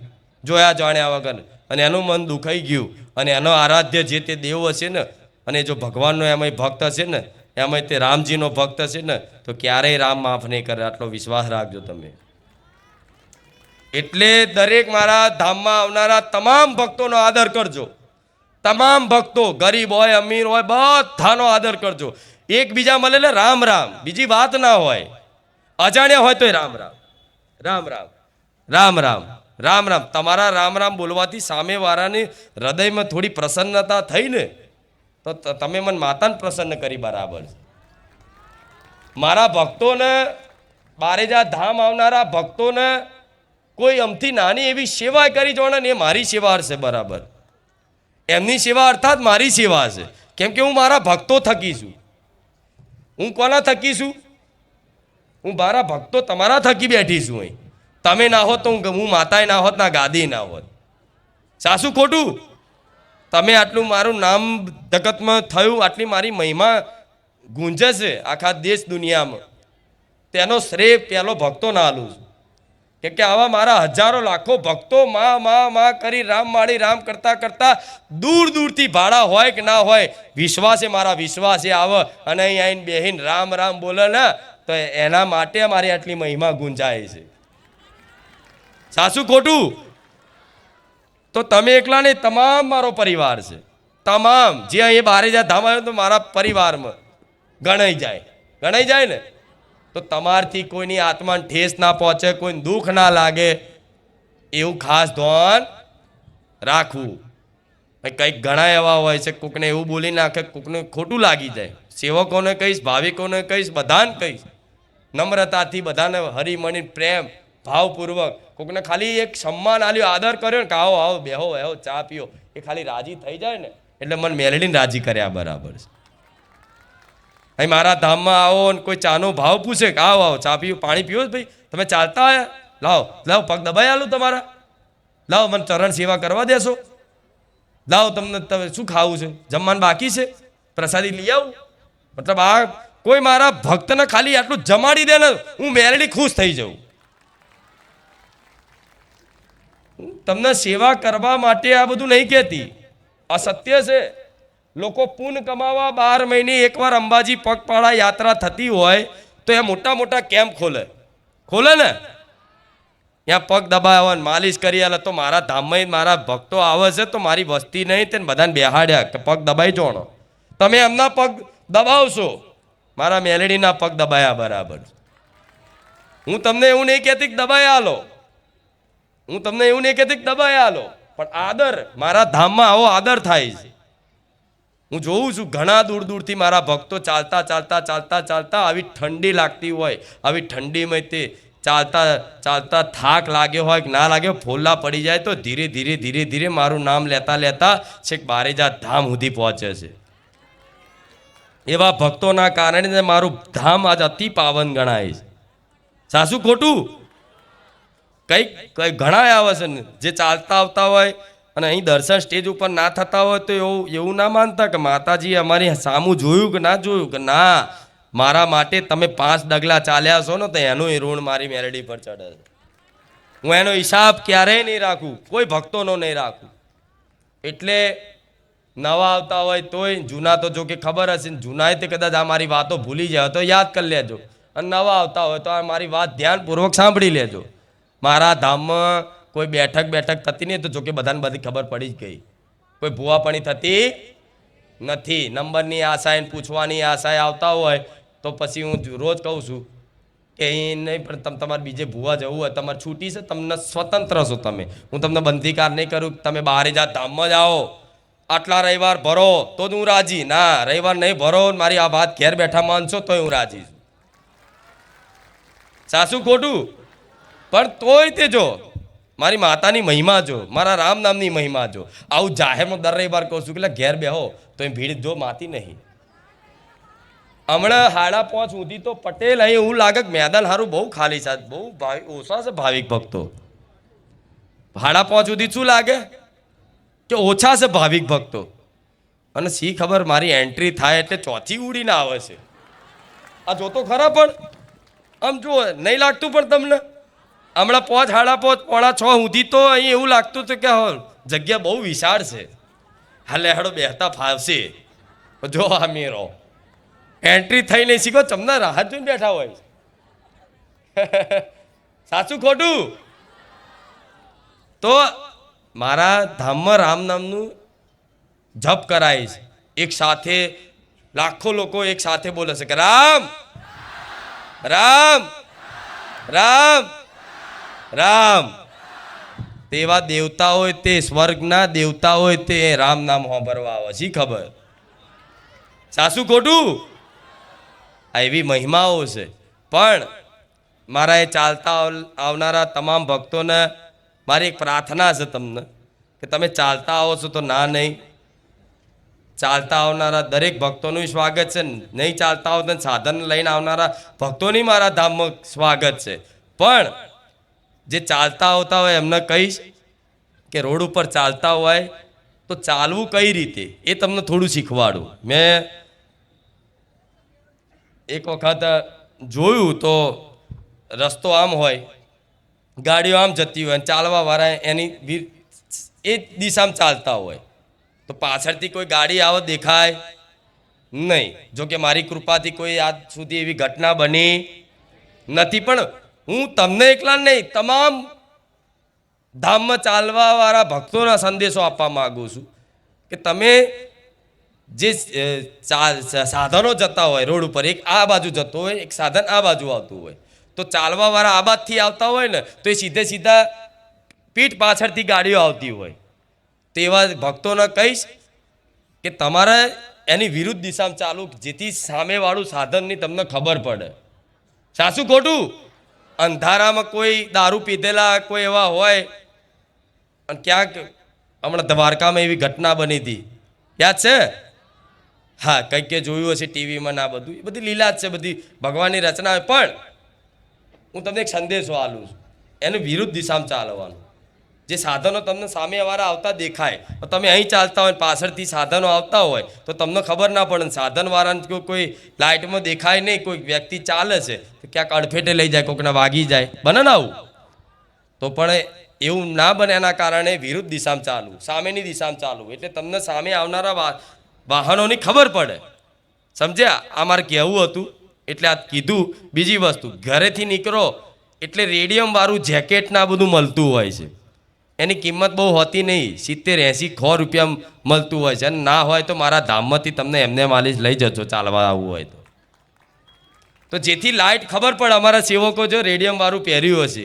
જોયા જાણ્યા વગર, અને એનું મન દુખાઈ ગયું, અને એનો આરાધ્ય જે તે દેવ હશે ને, અને જો ભગવાનનો એમાંય ભક્ત હશે ને, એમાંય તે રામજીનો ભક્ત હશે ને, તો ક્યારેય રામ માફ નહીં કરે. આટલો વિશ્વાસ રાખજો તમે. એટલે દરેક મારા ધામમાં આવનારા તમામ ભક્તોનો આદર કરજો. તમામ ભક્તો ગરીબ હોય અમીર હોય બધાનો આદર કરજો. એકબીજા મળે એટલે રામ રામ, બીજી વાત ના હોય. અજાણ્યા હોય તોય રામ રામ, રામ રામ, રામ રામ, રામ રામ. તમારા રામ રામ બોલવાથી સામેવાળાની હૃદયમાં થોડી પ્રસન્નતા થઈ ને, તો તમે મને માતાને પ્રસન્ન કરી બરાબર. મારા ભક્તોને, બારેજા ધામ આવનારા ભક્તોને કોઈ અમથી નાની એવી સેવા કરી જોણે ને, એ મારી સેવા હશે બરાબર. એમની સેવા અર્થાત મારી સેવા હશે. કેમ કે હું મારા ભક્તો થકી છું. હું કોના થકી છું? હું મારા ભક્તો તમારા થકી બેઠી છું. અહીં તમે ના હોત તો હું માતાએ ના હોત, ના ગાદી ના હોત. સાસુ ખોટું? તમે આટલું મારું નામ જગતમાં થયું, આટલી મારી મહિમા ગુંજે છે આખા દેશ દુનિયામાં, તેનો શ્રેય પહેલો ભક્તો ના આલું છું. કેમ કે આવા મારા હજારો લાખો ભક્તો માં કરી રામ માળી રામ કરતા કરતા દૂર દૂરથી ભાડા હોય કે ના હોય, વિશ્વાસે મારા વિશ્વાસે આવે અને અહીં આવીને બેહીને રામ રામ બોલે ને, તો એના માટે મારી આટલી મહિમા ગુંજાય છે. સાસુ ખોટું? તો તમે એકલા નહીં, તમામ મારો પરિવાર છે. તમામ જે અહીં બારેજા ધામ આવ્યો તો મારા પરિવારમાં ગણાઈ જાય ને. તો તમારથી કોઈની આત્માને ઠેસ ના પહોંચે, કોઈને દુઃખ ના લાગે, એવું ખાસ ધ્યાન રાખવું. કંઈક ઘણા એવા હોય છે, કોકને એવું બોલી નાખે, કોકને ખોટું લાગી જાય. સેવકોને કહીશ, ભાવિકોને કહીશ, બધાને કહીશ, નમ્રતાથી બધાને હરીમણી પ્રેમ ભાવપૂર્વક, કોકને ખાલી એક સન્માન આલ્યો, આદર કર્યો ને કે આવો આવો બેહો બેહો ચા પીઓ, એ ખાલી રાજી થઈ જાય ને એટલે મને મેલડીને રાજી કર્યા બરાબર છે. અહીં મારા ધામમાં આવો ને કોઈ ચાનો ભાવ પૂછે કે આવો આવો ચા પીઓ, પાણી પીવો ભાઈ, તમે ચાલતા આવ્યા, લાવો લાવો પગ દબાઈ આલું તમારા, લાવો મને ચરણ સેવા કરવા દેશો, લાવો તમને તમે શું ખાવું છે, જમવાનું બાકી છે, પ્રસાદી લઈ આવું. મતલબ આ કોઈ મારા ભક્તને ખાલી આટલું જમાડી દે ને, હું મેલડી ખુશ થઈ જાઉં. તમને સેવા કરવા માટે આ બધું નહીં કહેતી, અસત્ય છે. લોકો પુન કમાવા 12 મહિને એકવાર અંબાજી પગપાળા યાત્રા થતી હોય તો એ મોટા મોટા કેમ્પ ખોલે ને, ત્યાં પગ દબાવવા માલિશ કરી આલે. તો મારા ધામમાં મારા ભક્તો આવે છે તો મારી વસ્તી નહીં તેને બધાને બેહાડ્યા કે પગ દબાઈ જોણો. તમે એમના પગ દબાવશો, મારા મેલડીના પગ દબાયા બરાબર. હું તમને એવું નહીં કહેતી કે દબાયા આલો, હું તમને એવું નહીં કહેતી કે દબાયા આલો, પણ આદર, મારા ધામમાં આવો આદર થાય છે. હું જોઉં છું ઘણા દૂર દૂરથી મારા ભક્તો ચાલતા ચાલતા ચાલતા ચાલતા, આવી ઠંડી લાગતી હોય, આવી ઠંડીમાં તે ચાલતા ચાલતા થાક લાગ્યો હોય કે ના લાગ્યો, ફોલ્લા પડી જાય તો ધીરે ધીરે ધીરે ધીરે મારું નામ લેતા લેતા છેક બારેજા ધામ સુધી પહોંચે છે. એવા ભક્તોના કારણે મારું ધામ આજ અતિ પાવન ગણાય છે. સાસુ ખોટું? કઈ ઘણા આવે છે ને જે ચાલતા આવતા હોય અને અહીં દર્શન સ્ટેજ ઉપર ના થતા હોય તો એવું ના માનતા કે માતાજી અમારી સામું જોયું કે ના જોયું, કે ના, મારા માટે તમે 5 ડગલા ચાલ્યા છો ને તો એનું ઋણ મારી મેલડી પર ચડે છે. હું એનો હિસાબ ક્યારેય નહીં રાખું, કોઈ ભક્તોનો નહીં રાખું. એટલે નવા આવતા હોય તોય, જૂના તો જો કે ખબર હશે, જૂનાએ તે કદાચ આ મારી વાતો ભૂલી જાય તો યાદ કરી લેજો, અને નવા આવતા હોય તો આ મારી વાત ધ્યાનપૂર્વક સાંભળી લેજો. મારા ધામમાં કોઈ બેઠક થતી નહીં, તો જોકે બધાને બધી ખબર પડી જ ગઈ. કોઈ ભૂવાપણી થતી નથી. નંબરની આશાએ પૂછવાની આશાએ આવતા હોય તો પછી હું રોજ કહું છું કે અહીં નહીં, પણ તમારે બીજે ભૂવા જવું હોય તમારે છૂટી છે, તમને સ્વતંત્ર છો તમે, હું તમને બંધીકાર નહીં કરું. તમે બારેજા ધામમાં જાઓ, આટલા રવિવાર ભરો તો જ હું રાજી. ના, રવિવાર નહીં ભરો, મારી આ વાત ઘેર બેઠા માનશો તોય હું રાજી છું. સાસુ ખોટું? પણ તોય તે જો મારી માતાની મહિમા જો, મારા રામ નામની મહિમા જો. આવું જાહેરમાં દર રવિવાર કહું છું કે ઘેર બેહો તો એ ભીડ જો માતી નહીં. હમણાં 5:30 સુધી તો પટેલ અહીં એવું લાગે કે મેદાન સારું બહુ ખાલી છે, બહુ ઓછા છે ભાવિક ભક્તો. 5:30 સુધી શું લાગે કે ઓછા છે ભાવિક ભક્તો. અને સી ખબર મારી એન્ટ્રી થાય એટલે ચોથી ઉડીને આવે છે. આ જોતો ખરા પણ આમ જુઓ, નહીં લાગતું પણ તમને હમણાં 5, 5:30, 5:45 સુધી તો અહીં એવું લાગતું હતું કે જગ્યા બહુ વિશાળ છે, હાલે હેડો બેહતા ફાવશે. જો આ મેરો એન્ટ્રી થઈ નહીં શીખો, તમને રાહત જોઈને બેઠા હોય. સાચું ખોટું? તો મારા ધામમાં રામ નામનું જપ કરાય છે. એક સાથે લાખો લોકો એક સાથે બોલે છે કે રામ રામ રામ રામ. તેવા દેવતા હોય, તે સ્વર્ગના દેવતા હોય, તે રામ નામ સાંભળવા આવે. શી ખબર સાચું ખોટું? આ એવી મહિમાઓ છે. પણ મારા એ ચાલતા આવનારા તમામ ભક્તોને મારી એક પ્રાર્થના છે તમને કે તમે ચાલતા આવો છો તો ના નહીં, ચાલતા આવનારા દરેક ભક્તોનું સ્વાગત છે. નહીં ચાલતા આવો તો સાધન લઈને આવનારા ભક્તોની મારા ધામમાં સ્વાગત છે. પણ જે ચાલતા આવતા હોય એમને કહીશ કે રોડ ઉપર ચાલતા હોય તો ચાલવું કઈ રીતે એ તમને થોડું શીખવાડું. મેં એક વખત જોયું તો રસ્તો આમ હોય, ગાડીઓ આમ જતી હોય, ચાલવા વાળા એની એ દિશામાં ચાલતા હોય, તો પાછળથી કોઈ ગાડી આવે દેખાય નહીં. જો કે મારી કૃપાથી કોઈ આજ સુધી એવી ઘટના બની નથી. પણ હું તમને એકલા નહીં, તમામ ધામમાં ચાલવા વાળા ભક્તોના સંદેશો આપવા માંગુ છું કે તમે જે સાધનો જતા હોય રોડ ઉપર, એક આ બાજુ જતો હોય, એક સાધન આ બાજુ આવતું હોય, તો ચાલવા વાળા આ બાજુથી આવતા હોય ને તો એ સીધે સીધા પીઠ પાછળથી ગાડીઓ આવતી હોય. તો એવા ભક્તોને કહીશ કે તમારે એની વિરુદ્ધ દિશામાં ચાલુ, જેથી સામેવાળું સાધનની તમને ખબર પડે. સાચું ખોટું? અંધારામાં કોઈ દારૂ પીધેલા કોઈ એવા હોય, અને ક્યાંક હમણાં દ્વારકામાં એવી ઘટના બની હતી, યાદ છે? હા, કંઈક કે જોયું હશે ટીવીમાં. ના, બધું એ બધી લીલા જ છે, બધી ભગવાનની રચના. પણ હું તમને એક સંદેશો આલું છું, એનું વિરુદ્ધ દિશામાં ચાલવાનું. જે સાધનો તમને સામેવાળા આવતા દેખાય, તમે અહીં ચાલતા હોય, પાછળથી સાધનો આવતા હોય તો તમને ખબર ના પડે. સાધનવાળાને કોઈ લાઇટમાં દેખાય નહીં, કોઈ વ્યક્તિ ચાલે છે તો ક્યાંક અડફેટે લઈ જાય, કોઈકને વાગી જાય, બને ને આવું? તો પણ એવું ના બને એના કારણે વિરુદ્ધ દિશામાં ચાલવું, સામેની દિશામાં ચાલવું, એટલે તમને સામે આવનારા વાહનોની ખબર પડે. સમજ્યા? આ મારે કહેવું હતું એટલે આ કીધું. બીજી વસ્તુ, ઘરેથી નીકળો એટલે રેડિયમ વાળું જેકેટ ના બધું મળતું હોય છે. એની કિંમત બહુ હોતી નહીં, 70-80 રૂપિયા મળતું હોય છે. અને ના હોય તો મારા ધામમાંથી તમને એમને માલિશ લઈ જજો ચાલવા આવવું હોય તો જેથી લાઇટ ખબર પડે. અમારા સેવકો જો રેડિયમ વાળું પહેર્યું હશે,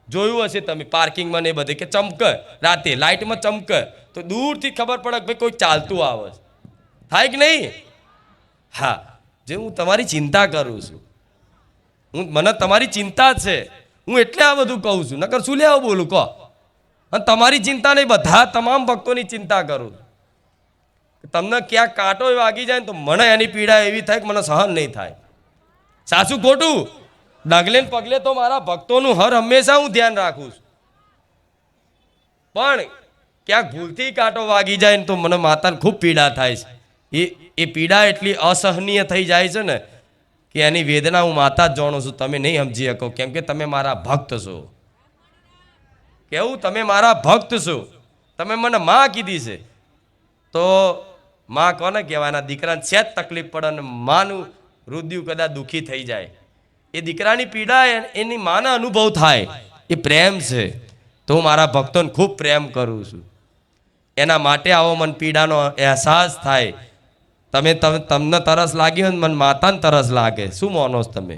જોયું હશે તમે પાર્કિંગમાં ને બધે, કે ચમકે રાતે લાઇટમાં ચમકે તો દૂરથી ખબર પડે કે ભાઈ કોઈ ચાલતું આવે છે. થાય કે નહીં? હા, જે હું તમારી ચિંતા કરું છું, મને તમારી ચિંતા છે, હું એટલે આ બધું કહું છું. નકર શું લેવા બોલું કહો? અને તમારી ચિંતા નહીં, બધા તમામ ભક્તોની ચિંતા કરું. તમને ક્યાંક કાંટો વાગી જાય ને તો મને એની પીડા એવી થાય કે મને સહન નહીં થાય. સાચું ખોટું? ડગલે ને પગલે તો મારા ભક્તોનું હર હંમેશા હું ધ્યાન રાખું છું. પણ ક્યાંક ભૂલથી કાંટો વાગી જાય ને તો મને માતાને ખૂબ પીડા થાય છે. એ પીડા એટલી અસહનીય થઈ જાય છે ને કે એની વેદના હું માતા જ જાણું છું. તમે નહીં સમજી શકો, કેમ કે તમે મારા ભક્ત છો. કેવું? તમે મારા ભક્ત છો. તમે મને માં કીધી છે તો માં કોને કહેવાના? દીકરાને સેજ તકલીફ પડે અને માનું હૃદય કદાચ દુઃખી થઈ જાય, એ દીકરાની પીડા એની માના અનુભવ થાય. એ પ્રેમ છે. તો હું મારા ભક્તોને ખૂબ પ્રેમ કરું છું. એના માટે આવો મને પીડાનો અહેસાસ થાય. તમને તરસ લાગી હોય ને મને માતાને તરસ લાગે. શું માનો છો તમે?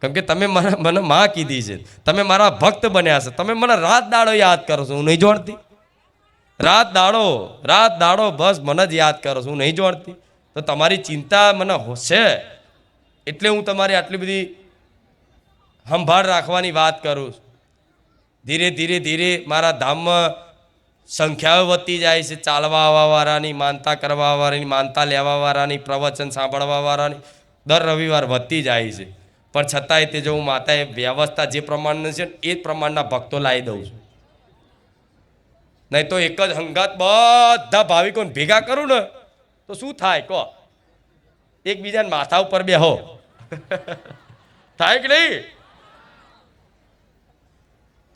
કેમ કે તમે મને માં કીધી છે, તમે મારા ભક્ત બન્યા છે, તમે મને રાત દાડો યાદ કરો છો. હું નહીં જોડતી? રાત દાડો બસ મને જ યાદ કરો છો. હું નહીં જોડતી? તો તમારી ચિંતા મને છે એટલે હું તમારી આટલી બધી સંભાળ રાખવાની વાત કરું છું. ધીરે ધીરે મારા ધામમાં સંખ્યાઓ વધતી જાય છે. ચાલવા આવવાવાળાની, માનતા કરવાવાળાની, માનતા લેવાવાળાની, પ્રવચન સાંભળવાવાળાની દર રવિવાર વધતી જાય છે, પણ છતાંય તે જો હું માતાએ વ્યવસ્થા જે પ્રમાણની છે એ જ પ્રમાણના ભક્તો લાવી દઉં છું. નહીં તો એક જ હંગાત બધા ભાવિકોને ભેગા કરું ને તો શું થાય કહો? એકબીજાને માથા ઉપર બેહો થાય કે નહીં?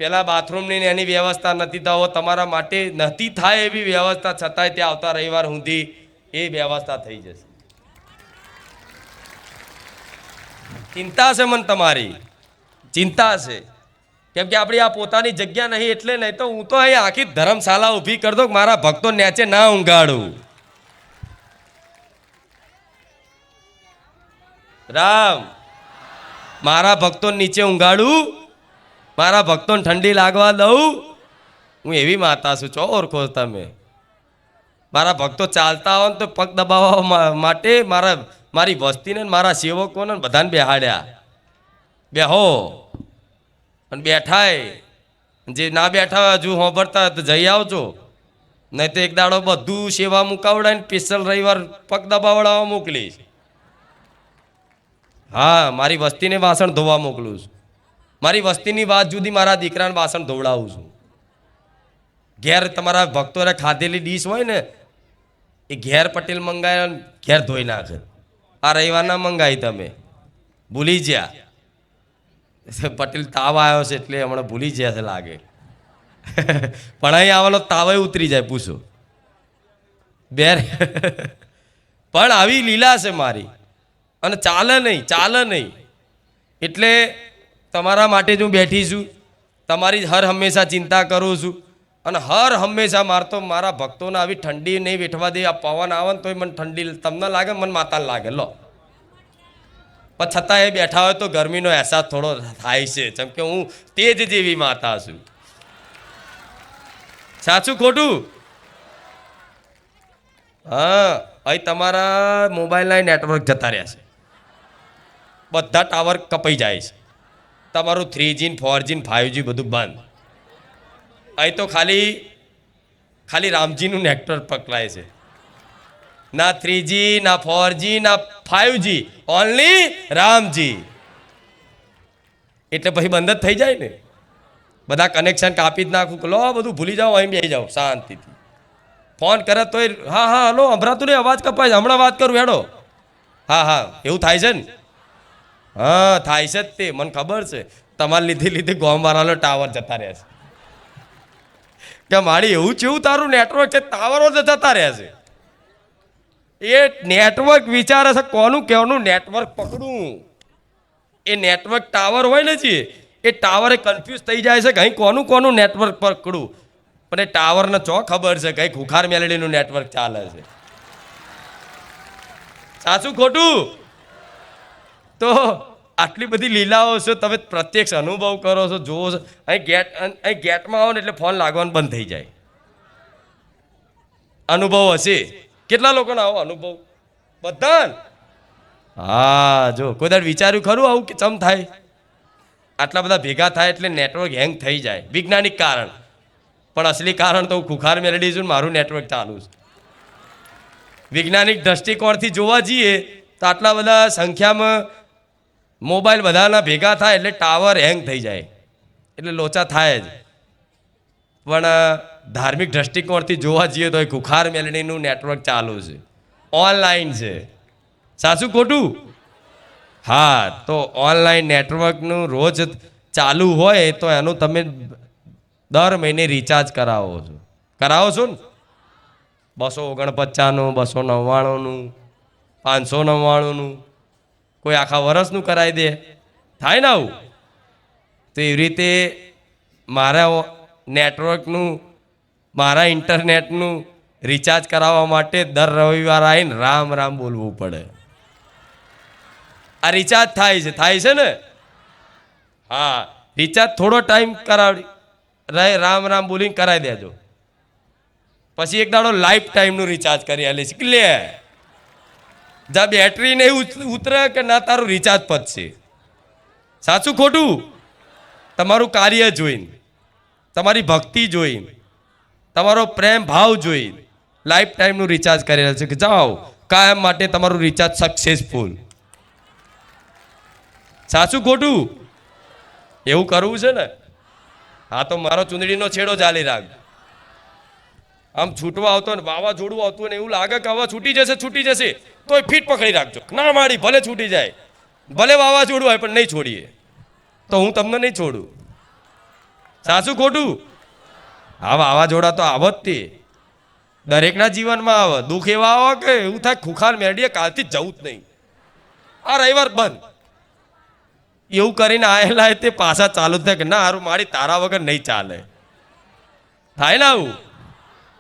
પેલા બાથરૂમની એની વ્યવસ્થા નથી, તો તમારા માટે નથી થાય એવી વ્યવસ્થા, છતાંય ત્યાં આવતા રવિવાર સુધી એ વ્યવસ્થા થઈ જશે. ચિંતા છે મને, તમારી ચિંતા છે, કેમ કે આપણી આ પોતાની જગ્યા નહીં એટલે. નહીં તો હું તો અહીં આખી ધર્મશાળા ઊભી કરી દઉં, મારા ભક્તો નેચે ના ઊંઘાડું. રામ, મારા ભક્તો નીચે ઊંઘાડું, મારા ભક્તોને ઠંડી લાગવા દઉં. હું એવી માતા છું, ચો ઓળખો તમે? મારા ભક્તો ચાલતા હોય ને તો પગ દબાવવા માટે મારી વસ્તીને મારા સેવકોને બધાને બેહાડ્યા. બેહો અને બેઠાય, જે ના બેઠા હોય હજુ હોંભરતા તો જઈ આવજો, નહીં તો એક દાડો બધું સેવા મુકાવડાય ને સ્પેશિયલ રવિવાર પગ દબાવડાવવા મોકલીશ. હા, મારી વસ્તીને વાસણ ધોવા મોકલું છું. મારી વસ્તીની વાત જુદી, મારા દીકરાને વાસણ ધોવડાવું છું. ઘેર તમારા ભક્તોને ખાધેલી ડીશ હોય ને એ ઘેર પટેલ મંગાય, ઘેર ધોઈ નાખે. આ રવિવારના મંગાવી, તમે ભૂલી જ્યા. પટેલ તાવ આવ્યો છે એટલે હમણાં ભૂલી ગયા છે લાગે. પણ અહીં આવવાનો તાવ ઉતરી જાય, પૂછો બેર. પણ આવી લીલા છે મારી, અને ચાલે નહીં, ચાલે નહીં. એટલે તમારા માટે જ હું બેઠી છું, તમારી હર હંમેશા ચિંતા કરું છું. અને હર હંમેશા તો મારા ભક્તોને આવી ઠંડી નહીં વેઠવા દે. આ પવન આવે ને તોય મને ઠંડી તમને લાગે, મને માતાને લાગે. લો, પણ છતાં એ બેઠા હોય તો ગરમીનો અહેસાસ થોડો થાય છે, જેમ કે હું તેજ જેવી માતા છું. સાચું ખોટું? હા, અહીં તમારા મોબાઈલના નેટવર્ક જતા રહ્યા છે, બધા ટાવર કપાઈ જાય છે. તમારું 3G, 4G, 5G બધું બંધ. અહીં તો ખાલી રામજીનું નેટવર્ક પકડાય છે. ના 3G, ના 4G, ના 5G, ઓનલી રામજી. એટલે પછી બંધ જ થઈ જાય ને. બધા કનેક્શન કાપી જ નાખું, લો બધું ભૂલી જાઓ, અહીં બેસી જાઓ શાંતિથી. ફોન કરે તોય હા હા હલો સંભળાતું નહીં, અવાજ કપાય છે, હમણાં વાત કરું હેડો. હા હા, એવું થાય છે ને? હા, થાય છે જ તે, મને ખબર છે. તમારે લીધે ગોમવાળાનો ટાવર જતા રહ્યા છે કે મારી એવું જેવું તારું નેટવર્ક છે, ટાવરો જતા રહ્યા છે. એ નેટવર્ક વિચારે છે કોનું કેવાનું નેટવર્ક પકડું. એ નેટવર્ક ટાવર હોય ને જે એ ટાવર એ કન્ફ્યુઝ થઈ જાય છે કે અહીં કોનું નેટવર્ક પકડું. પણ એ ટાવરને ચો ખબર છે કંઈ ખુખાર મેલડીનું નેટવર્ક ચાલે છે. સાચું ખોટું? તો આટલી બધી લીલાઓ છે, તમે પ્રત્યક્ષ અનુભવ કરો છો, જોવો છો. અહીં ગેટમાં આવો ને એટલે ફોન લાગવાનું બંધ થઈ જાય. અનુભવ હશે કેટલા લોકોને આવો અનુભવ? બધા? હા, જો કોઈ દર વિચાર્યું ખરું આવું કે ચમ થાય? આટલા બધા ભેગા થાય એટલે નેટવર્ક હેંગ થઈ જાય, વૈજ્ઞાનિક કારણ. પણ અસલી કારણ તો હું ખુખાર મેળવી છું, મારું નેટવર્ક ચાલુ છે. વૈજ્ઞાનિક દ્રષ્ટિકોણથી જોવા જઈએ તો આટલા બધા સંખ્યામાં મોબાઈલ બધાના ભેગા થાય એટલે ટાવર હેંગ થઈ જાય, એટલે લોચા થાય જ. પણ ધાર્મિક દ્રષ્ટિકોણથી જોવા જઈએ તો એ ખુખાર મેલડીનું નેટવર્ક ચાલુ છે, ઓનલાઈન છે. સાચું ખોટું? હા, તો ઓનલાઈન નેટવર્કનું રોજ ચાલુ હોય તો એનું તમે દર મહિને રિચાર્જ કરાવો છો ને? 249નું, 299નું, 599નું, કોઈ આખા વર્ષનું કરાવી દે, થાય ને આવું? તો એવી રીતે મારા નેટવર્કનું, મારા ઇન્ટરનેટનું રિચાર્જ કરાવવા માટે દર રવિવાર આવીને રામ રામ બોલવું પડે. આ રિચાર્જ થાય છે ને? હા, રિચાર્જ થોડો ટાઈમ કરાવી રામ રામ બોલીને કરાવી દેજો. પછી એક દાડો લાઈફ ટાઈમનું રિચાર્જ કરી આલે છે. લે જા બેટરી નહીં ઉતરે કે ના તારું રિચાર્જ પતશે. સાચું ખોટું? તમારું કાર્ય જોઈને, તમારી ભક્તિ જોઈને, તમારો પ્રેમ ભાવ જોઈને લાઈફ ટાઈમનું રિચાર્જ કરેલ છે કે જાઓ કાયમ માટે તમારું રિચાર્જ સક્સેસફુલ. સાચું ખોટું? એવું કરવું છે ને? હા તો મારો ચૂંદડીનો છેડો ચાલી રાખ. આમ છૂટવા આવતો ને વાવાઝોડું આવતું ને એવું લાગે કે હવે છૂટી જશે તોય ફીટ પકડી રાખજો. ના માડી ભલે છૂટી જાય, ભલે વાવાઝોડું હોય પણ નહીં છોડીએ. તો હું તમને નહીં છોડું. સાચું ખોટું? હા, વાવાઝોડા તો આવત તે દરેકના જીવનમાં આવે. દુઃખ એવા આવે કે એવું થાય ખુખાર મેળીએ કાલથી જવું જ નહીં, આ રવિવાર બંધ. એવું કરીને આયેલા તે પાછા ચાલુ થાય કે ના હારું મારી તારા વગર નહીં ચાલે. થાય ને આવું?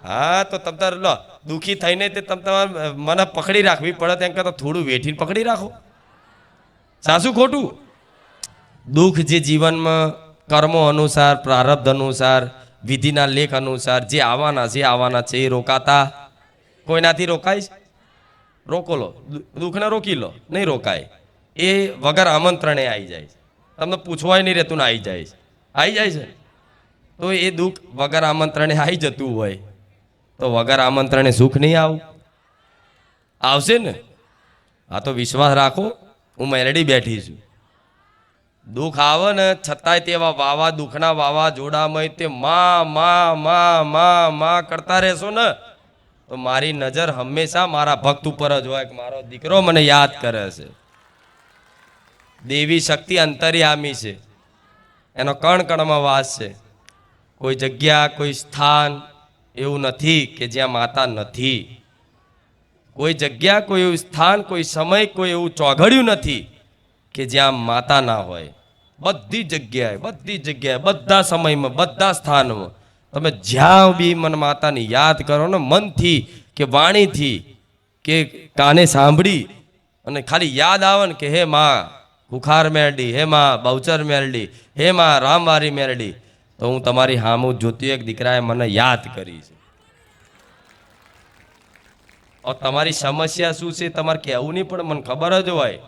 હા તો તમ તાર લો દુઃખી થઈને તે તમ તમારે મને પકડી રાખવી પડે, તેમ કરતાં થોડું વેઠીને પકડી રાખો. સાચું ખોટું? દુઃખ જે જીવનમાં કર્મો અનુસાર, પ્રારબ્ધ અનુસાર, વિધિના લેખ અનુસાર જે આવવાના છે એ રોકાતા કોઈનાથી રોકાય? રોકો લો, દુઃખને રોકી લો, નહીં રોકાય. એ વગર આમંત્રણે આવી જાય છે, તમને પૂછવાય નહીં રહેતું ને આવી જાય છે. તો એ દુઃખ વગર આમંત્રણે આવી જતું હોય તો વગર આમંત્રણે સુખ નહીં આવશે ને? હા તો વિશ્વાસ રાખો, હું મેલડી બેઠી છું. દુઃખ આવે ને છતાંય તેવા દુઃખના વાવાઝોડામાં તે માં કરતા રહેશો ને તો મારી નજર હંમેશા મારા ભક્ત ઉપર જ હોય કે મારો દીકરો મને યાદ કરે છે. દેવી શક્તિ અંતર્યામી છે, એનો કણ કણમાં વાસ છે. કોઈ જગ્યા, કોઈ સ્થાન એવું નથી કે જ્યાં માતા નથી. કોઈ જગ્યા, કોઈ એવું સ્થાન, કોઈ સમય, કોઈ એવું ચોઘડિયું નથી કે જ્યાં માતા ના હોય. બધી જગ્યાએ, બધા સમયમાં, બધા સ્થાનમાં તમે જ્યાં બી મન માતાની યાદ કરો ને, મનથી કે વાણીથી કે કાને સાંભળી અને ખાલી યાદ આવે ને કે હે માં ખુખાર મેરડી, હે માં બહુચર મેરડી, હે માં રામવારી મેરડી, તો હું તમારી હામું જોતી એક દીકરાએ મને યાદ કરી છે. તમારી સમસ્યા શું છે તમારે કહેવું નહીં પણ મને ખબર જ હોય.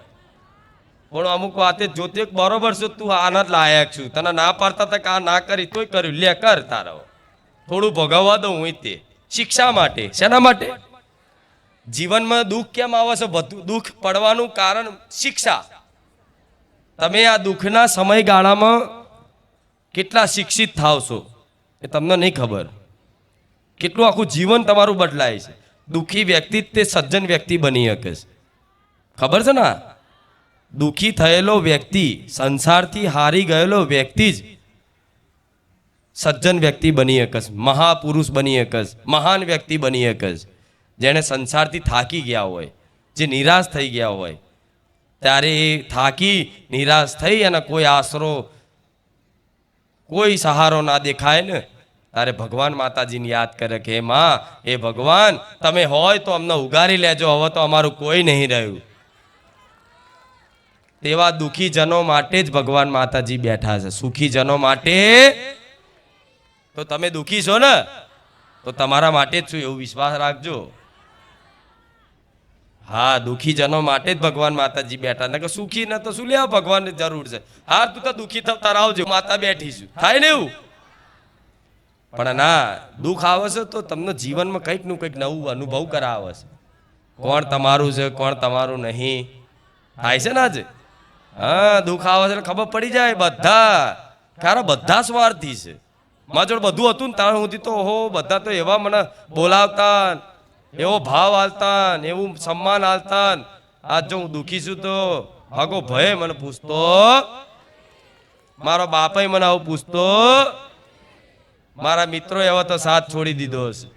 પણ અમુક વાતે જોતી બરોબર છે, તું આના જ લાયક છું, તને ના પાડતા હતા કે આ ના કરી તોય કર્યું, લે કર તારો. થોડું ભોગવવા દઉં હું તે શિક્ષા માટે. શેના માટે? જીવનમાં દુઃખ કેમ આવે છે? બધું દુઃખ પડવાનું કારણ શિક્ષા. તમે આ દુઃખના સમયગાળામાં કેટલા શિક્ષિત થાવ છો એ તમને નહીં ખબર. કેટલું આખું જીવન તમારું બદલાય છે. દુઃખી વ્યક્તિ તે સજ્જન વ્યક્તિ બની શકે છે, ખબર છે ને? દુઃખી થયેલો વ્યક્તિ, સંસારથી હારી ગયેલો વ્યક્તિ જ સજ્જન વ્યક્તિ બની શકે છે, મહાપુરુષ બની શકે છે, મહાન વ્યક્તિ બની શકે છે. જેણે સંસારથી થાકી ગયા હોય, જે નિરાશ થઈ ગયા હોય, ત્યારે એ થાકી નિરાશ થઈ અને કોઈ આશરો, કોઈ સહારો ના દેખાય ને ત્યારે ભગવાન માતાજીને યાદ કરે કે માં, એ ભગવાન તમે હોય તો અમને ઉગારી લેજો, હવે તો અમારું કોઈ નહીં રહ્યું. તેવા દુઃખી જનો માટે જ ભગવાન માતાજી બેઠા છે. સુખી જનો માટે તો તમે દુઃખી છો ને તો તમારા માટે જ છું, એવું વિશ્વાસ રાખજો. હા, દુઃખી જનો માટે જ ભગવાન માતાજી બેઠા, ને કે સુખી ને તો શું લેવા ભગવાનની જરૂર છે? હા, તું તો દુઃખી થતા આવજો, માતા બેઠી છું, થાય ને એવું? પણ ના, દુઃખ આવે છે તો તમને જીવનમાં કંઈક નું કંઈક નવું અનુભવ કરાવે છે. કોણ તમારું છે, કોણ તમારું નહીં, થાય છે ને આજે? હા, દુઃખ આવે છે ખબર પડી જાય બધા સ્વાર્થી છે. મારા જોડે બધું હતું ને તાણ સુધી તો હો બધા તો એવા મને બોલાવતા, એવો ભાવ આલતા, એવું સન્માન આલતા. આજ જો હું દુઃખી છું તો ભાગો ભય મને પૂછતો, મારો બાપે મને આવું પૂછતો, મારા મિત્રો એવો તો સાથ છોડી દીધો છે,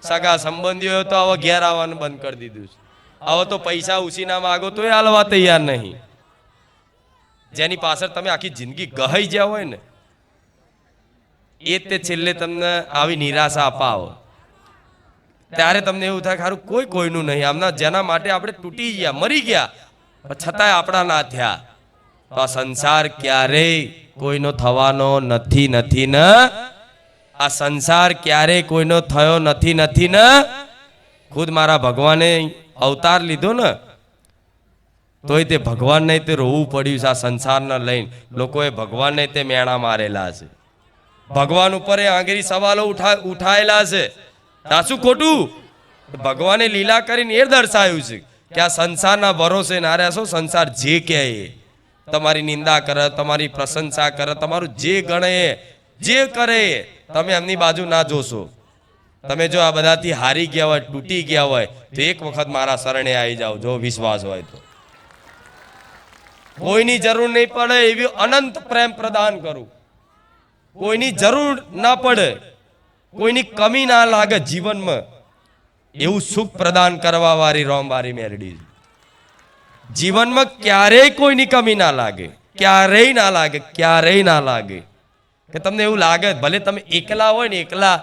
સગા સંબંધીઓ તો હવે ઘેર આવવાનું બંધ કરી દીધું છે. હવે તો પૈસા ઉછીના માગો તો એ હાલવા તૈયાર નહીં. જેની પાછળ તમે આખી જિંદગી ગહાઈ ગયા હોય ને એ તે છેલ્લે તમને આવી નિરાશા અપાવો, ત્યારે તમને એવું થાય ખારું કોઈ કોઈનું નહીં. આમના જેના માટે આપણે તૂટી ગયા, મરી ગયા, છતાંય આપણા ના થયા. તો આ સંસાર ક્યારેય કોઈનો થવાનો નથી ને આ સંસાર ક્યારેય કોઈનો થયો નથી ને. ખુદ મારા ભગવાને અવતાર લીધો ને તોય તે ભગવાનને તે રોવું પડ્યું છે. આ સંસારને લઈને લોકોએ ભગવાનને તે મેણા મારેલા છે, ભગવાન ઉપર એ આંગળી સવાલો ઉઠાયેલા છે. સાચું ખોટું? ભગવાને લીલા કરીને એ દર્શાવ્યું છે કે આ સંસારના ભરોસે ના રહેશો, સંસાર જે કહે તમારી નિંદા કરે, તમારી પ્રશંસા કરે, તમારું જે ગણે જે કરે તમે એમની બાજુ ના જોશો. તમે જો આ બધાથી હારી ગયા હોય, તૂટી ગયા હોય તો એક વખત મારા શરણે આવી જાઓ, જો વિશ્વાસ હોય તો. કોઈની જરૂર નહીં પડે એવી અનંત પ્રેમ પ્રદાન કરું. કોઈની જરૂર ના પડે, કોઈની કમી ના લાગે જીવનમાં, એવું સુખ પ્રદાન કરવા વાળી રોમવારી મેલડી. જીવનમાં ક્યારેય કોઈની કમી ના લાગે, ક્યારેય ના લાગે, ક્યારેય ના લાગે. કે તમને એવું લાગે ભલે તમે એકલા હોય ને, એકલા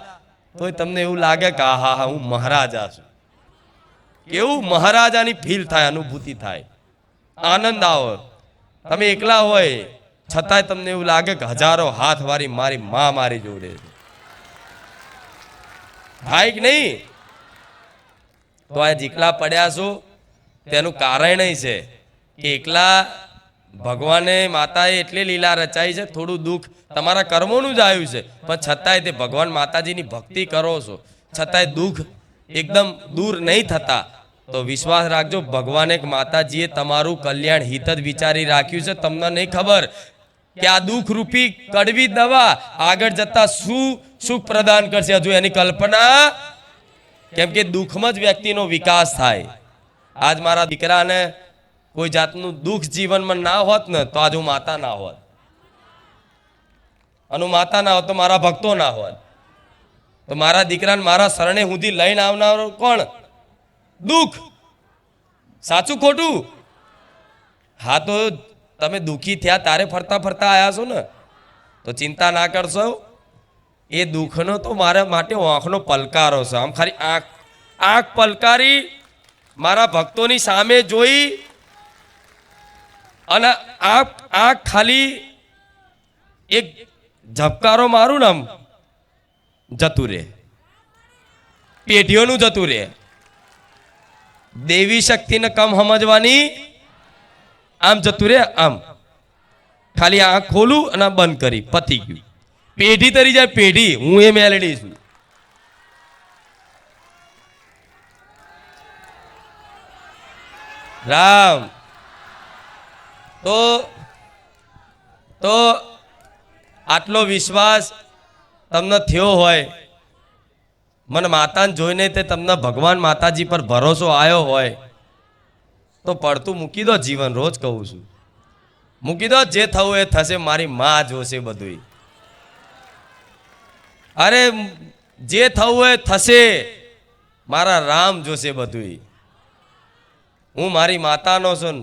તોય તમને એવું લાગે કે હા હા હું મહારાજા છું. કેવું મહારાજાની ફીલ થાય, અનુભૂતિ થાય, આનંદ આવે. તમે એકલા હોય છતાંય તમને એવું લાગે કે હજારો હાથ વાળી મારી માં મારી જોડે છે. થાય કે નહીં? તો આ જેટલા પડ્યા છો તેનું કારણ છે કે એકલા ભગવાને માતાએ એટલે લીલા રચાઈ છે. થોડું દુઃખ તમારા કર્મોનું જ આવ્યું છે, પણ છતાંય તે ભગવાન માતાજીની ભક્તિ કરો છો છતાંય દુઃખ એકદમ દૂર નહીં થતા. તો વિશ્વાસ રાખજો, ભગવાને માતાજીએ તમારું કલ્યાણ હિત જ વિચારી રાખ્યું છે. તમને નહીં ખબર કે આ દુઃખ રૂપી કડવી દવા આગળ જતા શું સુખ પ્રદાન કરશે, હજુ એની કલ્પના. કેમ કે દુઃખમાં જ વ્યક્તિનો વિકાસ થાય. આજ મારા દીકરાને કોઈ જાતનું દુઃખ જીવનમાં ના હોત ને તો આજ હું માતા ના હોત, અને માતા ના હોત તો મારા ભક્તો ના હોત. તો મારા દીકરાને મારા શરણે સુધી લઈને આવનારો કોણ? દુઃખ. સાચું ખોટું? હા, તો તમે દુઃખી થયા તારે ફરતા ફરતા આવ્યા છો ને, તો ચિંતા ના કરશો. એ દુઃખનો તો મારા માટે આંખનો પલકારો છે. આમ ખાલી આંખ પલકારી મારા ભક્તોની સામે જોઈ અને આંખ ખાલી એક ઝબકારો મારું ને આમ જતું રહે, પેઢીઓનું જતું રહે. દેવી શક્તિને કમ સમજવાની, આમ જતું રે. આમ ખાલી આંખ ખોલું અને બંધ કરી, પતી ગયું. પેઢી તરી જાય, પેઢી. હું એ મેલડી છું. રામ. તો આટલો વિશ્વાસ તમને થયો હોય, મને માતાને જોઈને તે તમને ભગવાન માતાજી પર ભરોસો આવ્યો હોય, તો પડતું મૂકી દો જીવન. રોજ કહું છું, મૂકી દો. જે થવું એ થશે, મારી માં જોશે બધું. અરે જે થવું એ થશે, મારા રામ જોશે બધું. હું મારી માતાનો છું,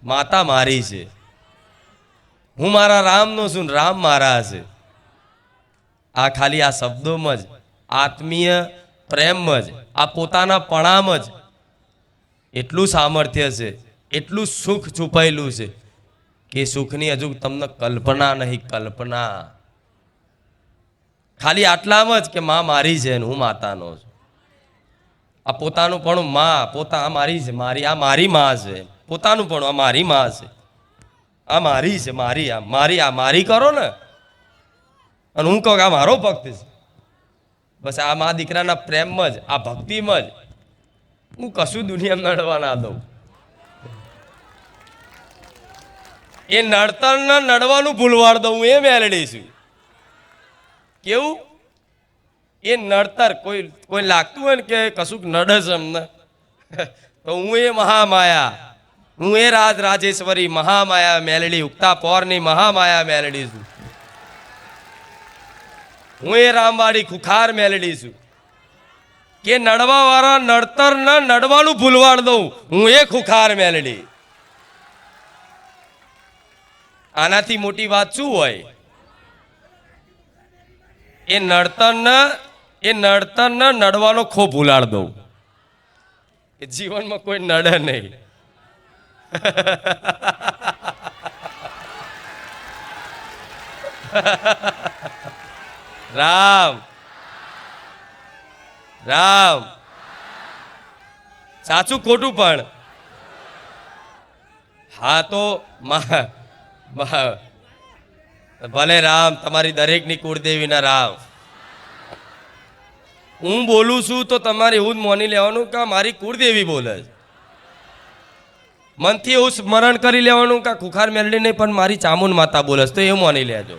માતા મારી છે. હું મારા રામનો છું, રામ મારા છે. આ ખાલી આ શબ્દોમાં જ, આત્મીય પ્રેમમાં જ, આ પોતાના પણામ જ એટલું સામર્થ્ય છે, એટલું સુખ છુપાયેલું છે કે સુખની હજુ તમને કલ્પના નહીં, કલ્પના. ખાલી આટલામાં જ કે માં મારી છે ને હું માતાનો છું. આ પોતાનું પણ માં, પોતા આ મારી છે, મારી આ મારી માં છે. પોતાનું પણ આ મારી માં છે, આ મારી છે, મારી આ મારી, આ મારી કરો ને, અને હું કહું આ મારો ભક્ત છે. બસ આ મા દીકરાના પ્રેમમાં જ, આ ભક્તિમાં જ હું કશું દુનિયામાં નડવા ના દઉં. એ નડતરને નડવાનું ભૂલવાડ દઉં, એ મેલડી છું. કેવું? એ નડતર કોઈ લાગતું હોય ને કે કશુંક નડે છે અમને, તો હું એ મહામાયા, હું એ રાજેશ્વરી મહામાયા મેલડી, ઉગતા પોરની મહામાયા મેલડી છું. હું એ રામવાડી ખુખાર મેલડી છું. કે નડવા વાળા નડતર ન નડવાનું ભૂલવાડ દઉં, હું એ ખુખાર મેલડી. આનાથી મોટી વાત શું હોય? એ નડતર ન નડવાનો ખો ભૂલાડ દઉં. એ જીવનમાં કોઈ નડે નહીં. રામ રામ. સાચું ખોટું પણ? હા, તો ભલે રામ, તમારી દરેકની કુળદેવીના રામ. હું બોલું છું તો તમારે એવું જ માની લેવાનું કે મારી કુળદેવી બોલે છે. મનથી એવું સ્મરણ કરી લેવાનું કે ખુખાર મેલડી નહીં પણ મારી ચામુંડ માતા બોલસ, તો એવું માની લેજો.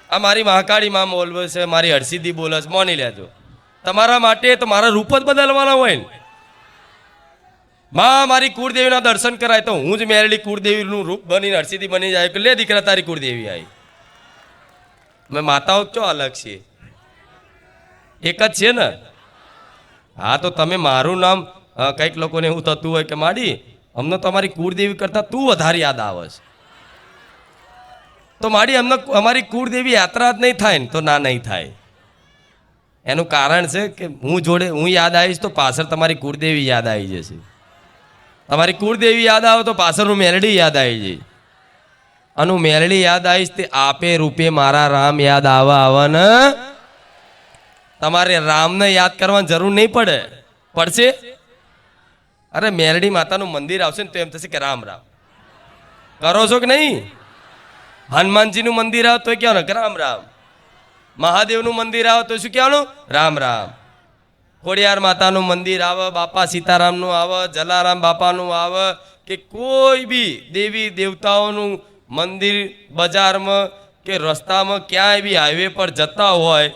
આ મારી મહાકાળી માં બોલવે છે, મારી હરસિદ્ધિ બોલસ, માની લેજો. તમારા માટે તો મારા રૂપ જ બદલવાના હોય ને. માં મારી કુળદેવીના દર્શન કરાય તો હું જ મેલડી કુળદેવીનું રૂપ બનીને હરસિદ્ધિ બની જાય કે લે દીકરા તારી કુળદેવી આવી. મેં માતાઓ ચો અલગ છે, એક જ છે ને. હા તો તમે મારું નામ કંઈક લોકોને એવું થતું હોય કે માડી અમને તમારી કુળદેવી કરતા તું વધારે યાદ આવે છે, તો માડી અમને અમારી કુળદેવી યાત્રા જ નહીં થાય ને, તો ના નહીં થાય. એનું કારણ છે કે હું યાદ આવીશ તો પાછળ તમારી કુળદેવી યાદ આવી જશે. તમારી કુળદેવી યાદ આવે તો પાછળનું મેલડી યાદ આવી જાય. અને હું મેલડી યાદ આવીશ તે આપે રૂપે મારા રામ યાદ આવે ને. તમારે રામને યાદ કરવાની જરૂર નહીં પડશે. અરે મેલડી માતાનું મંદિર આવશે ને તો એમ થશે કે રામ રામ કરો છો કે નહીં. હનુમાનજીનું મંદિર આવે તો કહેવાનું કે રામ રામ. મહાદેવનું મંદિર આવે તો શું કહેવાનું? રામ રામ. ખોડિયાર માતાનું મંદિર આવે, બાપા સીતારામનું આવે, જલારામ બાપાનું આવે, કે કોઈ બી દેવી દેવતાઓનું મંદિર બજારમાં કે રસ્તામાં ક્યાંય બી હાઈવે પર જતા હોય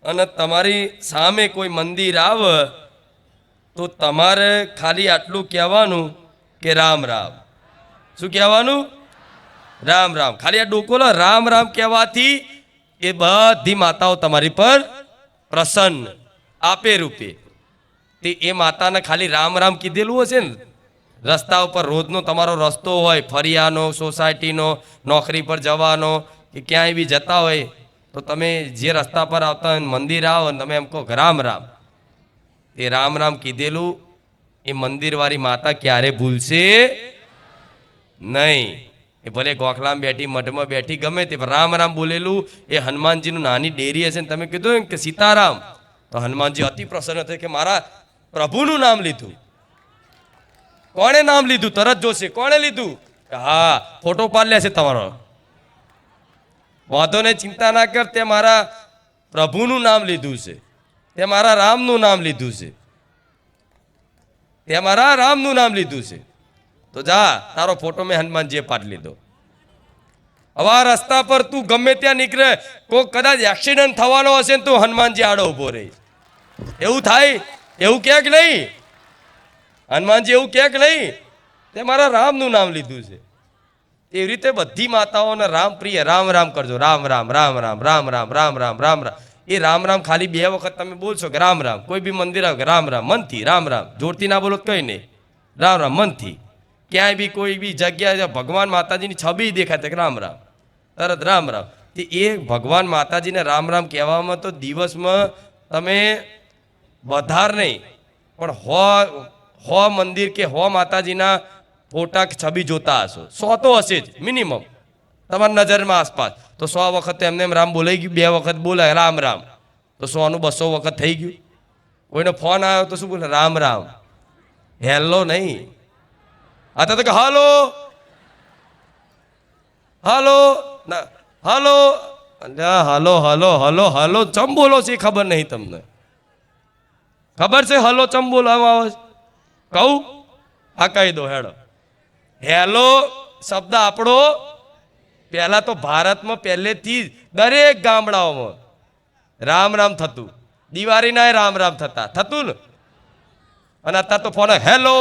અને તમારી સામે કોઈ મંદિર આવે તો તમારે ખાલી આટલું કહેવાનું કે રામ રામ. શું કહેવાનું? રામ રામ. ખાલી આ ડોકોલો રામ રામ કહેવાથી એ બધી માતાઓ તમારી પર પ્રસન્ન આપે રૂપે. તે એ માતાને ખાલી રામ રામ કીધેલું હશે ને, રસ્તા ઉપર રોજનો તમારો રસ્તો હોય, ફરિયાનો, સોસાયટીનો, નોકરી પર જવાનો કે ક્યાંય બી જતા હોય તો તમે જે રસ્તા પર આવતા હોય મંદિર આવો તમે એમ કહો રામ રામ. એ રામ રામ કીધેલું એ મંદિરવાળી માતા ક્યારે ભૂલશે નહીં. એ ભલે ગોખલામાં બેઠી, મઠમાં બેઠી, ગમે તે રામ રામ બોલેલું એ હનુમાનજીનું નાની ડેરી હશે ને તમે કીધું કે સીતારામ, તો હનુમાનજી અતિ પ્રસન્ન થાય કે મારા પ્રભુનું નામ લીધું. કોણે નામ લીધું તરત જોશે. કોણે લીધું? હા, ફોટો પાડ લેશે તમારો. વાંધો ને, ચિંતા ના કર, તે મારા પ્રભુનું નામ લીધું છે, તે મારા રામનું નામ લીધું છે, તે મારા રામનું નામ લીધું છે. તો જા, તારો ફોટો મેં હનુમાનજીએ પાડી લીધો. હવે આ રસ્તા પર તું ગમે ત્યાં નીકળે, કોઈ કદાચ એક્સિડન્ટ થવાનો હશે ને તું હનુમાનજી આડો ઉભો રહી. એવું થાય? એવું ક્યાંક નહીં. હનુમાનજી એવું ક્યાંક નહીં, તે મારા રામનું નામ લીધું છે. એવી રીતે બધી માતાઓને રામ પ્રિય. રામ રામ કરજો. રામ રામ રામ રામ રામ રામ રામ રામ રામ રામ. એ રામ રામ ખાલી 2 વખત તમે બોલશો કે રામ રામ. કોઈ બી મંદિર આવે કે રામ રામ, મનથી રામ રામ. જોરથી ના બોલો કઈ નહીં, રામ રામ મનથી. ક્યાંય બી કોઈ બી જગ્યાએ ભગવાન માતાજીની છબી દેખાય તો રામ રામ, તરત રામ રામ. એ ભગવાન માતાજીને રામ રામ કહેવામાં તો દિવસમાં તમે વધાર નહીં પણ હો મંદિર કે હો માતાજીના ફોટા છબી જોતા હશો. 100 તો હશે જ મિનિમમ તમારી નજરમાં આસપાસ. તો 100 વખત એમને એમ રામ બોલાઈ ગયું. 2 વખત બોલાય રામ રામ, તો 100 નું 200 વખત થઈ ગયું. કોઈનો ફોન આવ્યો તો શું બોલે? રામ રામ. હેલો નહીં. आता तो હાલો હાલો ના હાલો હાલો હાલો હાલો હાલો ચમ બોલો છે ખબર નહીં તમને? ખબર છે હાલો ચમ બોલવામાં આવે? કહું? હા કહી દો હેડો. હેલો શબ્દ આપણો પહેલા તો ભારતમાં પહેલેથી દરેક ગામડાઓમાં રામ રામ થતું. દિવાળીના રામ રામ થતું ને. અને અત્યારે તો ફોન હેલો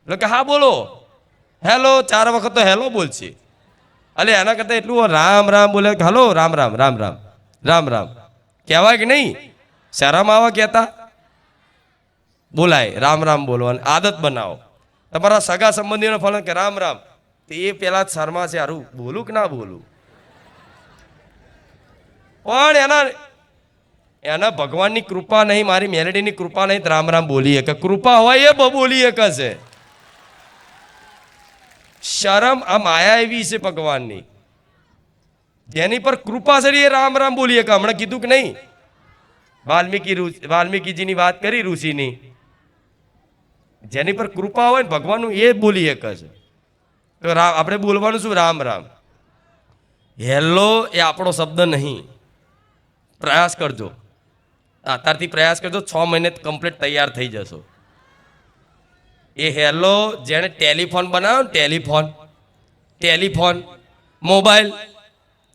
એટલે કે હા બોલો હેલો 4 વખત તો હેલો બોલશે. અલે એના કરતા એટલું રામ રામ બોલે કે હલો રામ રામ રામ રામ રામ રામ કહેવાય કે નહીં? શરમ આવે કહેતા? બોલાય રામ રામ બોલવાની આદત બનાવો. તમારા સગા સંબંધીઓને ફોન કે રામ રામ, તો એ પેલા શર્મા છે, હારું બોલું કે ના બોલું? પણ એના ભગવાનની કૃપા નહીં, મારી મેલેડીની કૃપા નહીં, રામ રામ બોલીએ કે કૃપા હોય એ બોલીએ કશે. શરમ આ માયા એવી છે ભગવાનની, જેની પર કૃપા છે એ રામ રામ બોલીએ કે. હમણાં કીધું કે નહીં? વાલ્મીકીજીની વાત કરી ઋષિની. જેની પર કૃપા હોય ને ભગવાનનું એ બોલીએ કે છે. તો આપણે બોલવાનું શું? રામ રામ. હેલો એ આપણો શબ્દ નહીં. પ્રયાસ કરજો, અત્યારથી પ્રયાસ કરજો, 6 મહિને કમ્પ્લીટ તૈયાર થઈ જશો. એ હેલો જેણે ટેલિફોન બનાવ્યો ને ટેલિફોન મોબાઈલ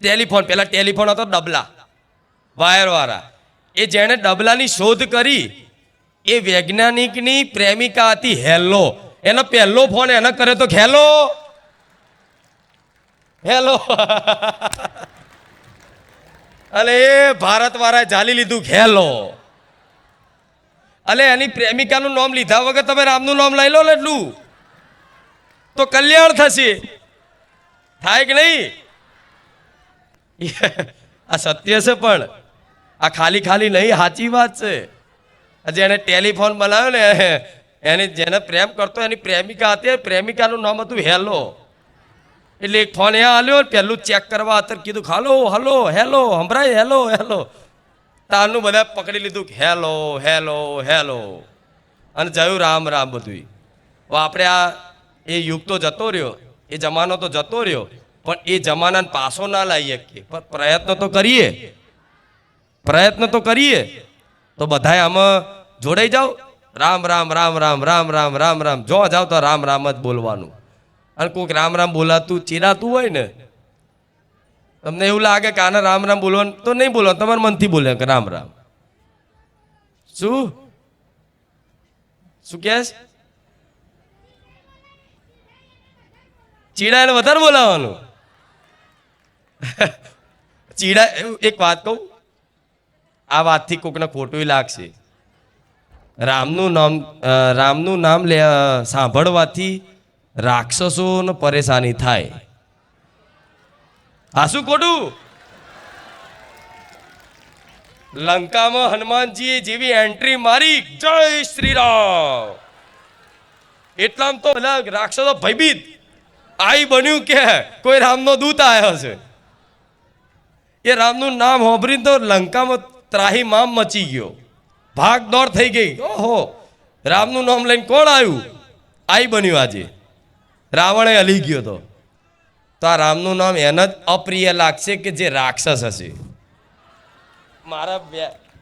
ટેલિફોન, પેલા ટેલિફોન હતો ડબલા વાયરવાળા, એ જેણે ડબલાની શોધ કરી એ વૈજ્ઞાનિકની પ્રેમિકા હતી હેલો. એનો પહેલો ફોન એને કર્યો તો હેલો હેલો અને એ ભારત વાળાએ ઝાલી લીધું હેલો. અલે એની પ્રેમિકાનું નામ લીધા વગર તમે રામનું નામ લઈ લો ને એટલું તો કલ્યાણ થશે, થાય કે નહીં? આ સત્ય છે, પણ આ ખાલી ખાલી નહીં, સાચી વાત છે. જેને ટેલિફોન બનાવ્યો ને એને જેને પ્રેમ કરતો એની પ્રેમિકા હતી, પ્રેમિકાનું નામ હતું હેલો. એટલે એક ફોન એ આલ્યો, પહેલું ચેક કરવા અત્યારે કીધું હલો હલો હેલો સંભળાય હેલો હેલો, તારનું બધા પકડી લીધું હેલો હેલો હેલો અને જયું રામ રામ બધું. આપણે આ એ યુગ તો જતો રહ્યો, એ જમાનો તો જતો રહ્યો, પણ એ જમાનાને પાછો ના લાવી શકીએ, પણ પ્રયત્ન તો કરીએ તો બધાય આમાં જોડાઈ જાઓ. રામ રામ રામ રામ રામ રામ રામ રામ જો જાઓ તો રામ રામ જ બોલવાનું. અને કોઈક રામ રામ બોલાતું ચીડાતું હોય ને, તમને એવું લાગે કે આને રામ રામ બોલવાનું તો નહીં બોલવાનું, તમારા મનથી બોલે કે રામ રામ. શું શું કહે ચીડાને વધારે બોલાવાનું? ચીડા એક વાત કહું, આ વાતથી કોકને ખોટું લાગશે. રામનું નામ સાંભળવાથી રાક્ષસોને પરેશાની થાય. આ શું ખોટું? લંકામાં હનુમાનજીએ જેવી એન્ટ્રી મારી, જય શ્રી રામ, એટલામાં તો બધા રાક્ષસો ભયભીત. આઈ બન્યું કે કોઈ રામનો દૂત આવ્યો છે. એ રામનું નામ સાંભળીને તો લંકામાં ત્રાહીમામ મચી ગયો, ભાગ દોડ થઈ ગઈ. ઓહો, રામનું નામ લઈને કોણ આવ્યું? આઈ બન્યું આજે. રાવણે હલી ગયો તો આ રામનું નામ એને જ અપ્રિય લાગશે કે જે રાક્ષસ હશે. મારા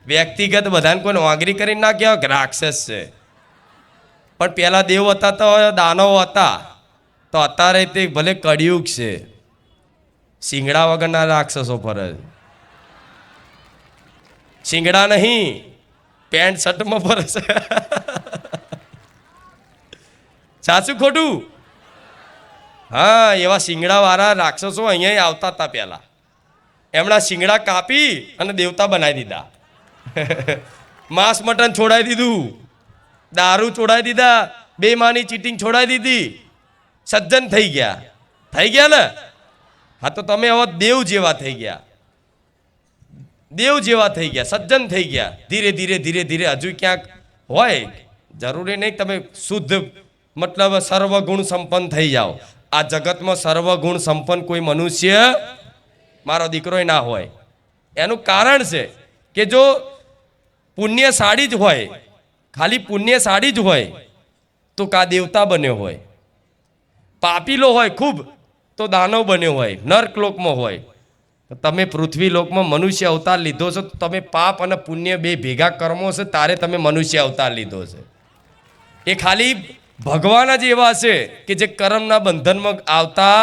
વ્યક્તિગત બધાને કોઈને વાંગરી કરીને ના કહેવાય કે રાક્ષસ છે, પણ પેલા દેવ હતા તો દાનવ હતા, તો અત્યારે તે ભલે કળિયુગ છે, શિંગડા વગરના રાક્ષસો પર શિંગડા નહીં, પેન્ટ શર્ટમાં પર છે. સાચું ખોટું? હા, એવા શિંગડા વાળા રાક્ષસો અહીંયા આવતા હતા પહેલા. એમના શિંગડા કાપી અને દેવતા બનાવી દીધા. માંસ મટન છોડાવી દીધું, દારૂ છોડાવી દીધા, બેમાની ચીટિંગ છોડાવી દીધી, સજ્જન થઈ ગયા ને. હા, તો તમે હવે દેવ જેવા થઈ ગયા, સજ્જન થઈ ગયા. ધીરે ધીરે ધીરે ધીરે હજુ ક્યાંક હોય, જરૂરી નહીં તમે શુદ્ધ મતલબ સર્વગુણ સંપન્ન થઈ જાઓ. આ જગતમાં સર્વગુણ સંપન્ન કોઈ મનુષ્ય મારો દીકરો ના હોય. એનું કારણ છે કે જો પુણ્યશાળી જ હોય, ખાલી પુણ્યશાળી જ હોય તો કા દેવતા બન્યો હોય, પાપીલો હોય ખૂબ તો દાનવ બન્યો હોય, નર્કલોકમાં હોય. તમે પૃથ્વી લોકમાં મનુષ્ય અવતાર લીધો છે, તો તમે પાપ અને પુણ્ય બે ભેગા કર્મો છે તારે તમે મનુષ્ય અવતાર લીધો છે. એ ખાલી ભગવાન જ એવા છે કે જે કર્મના બંધનમાં આવતા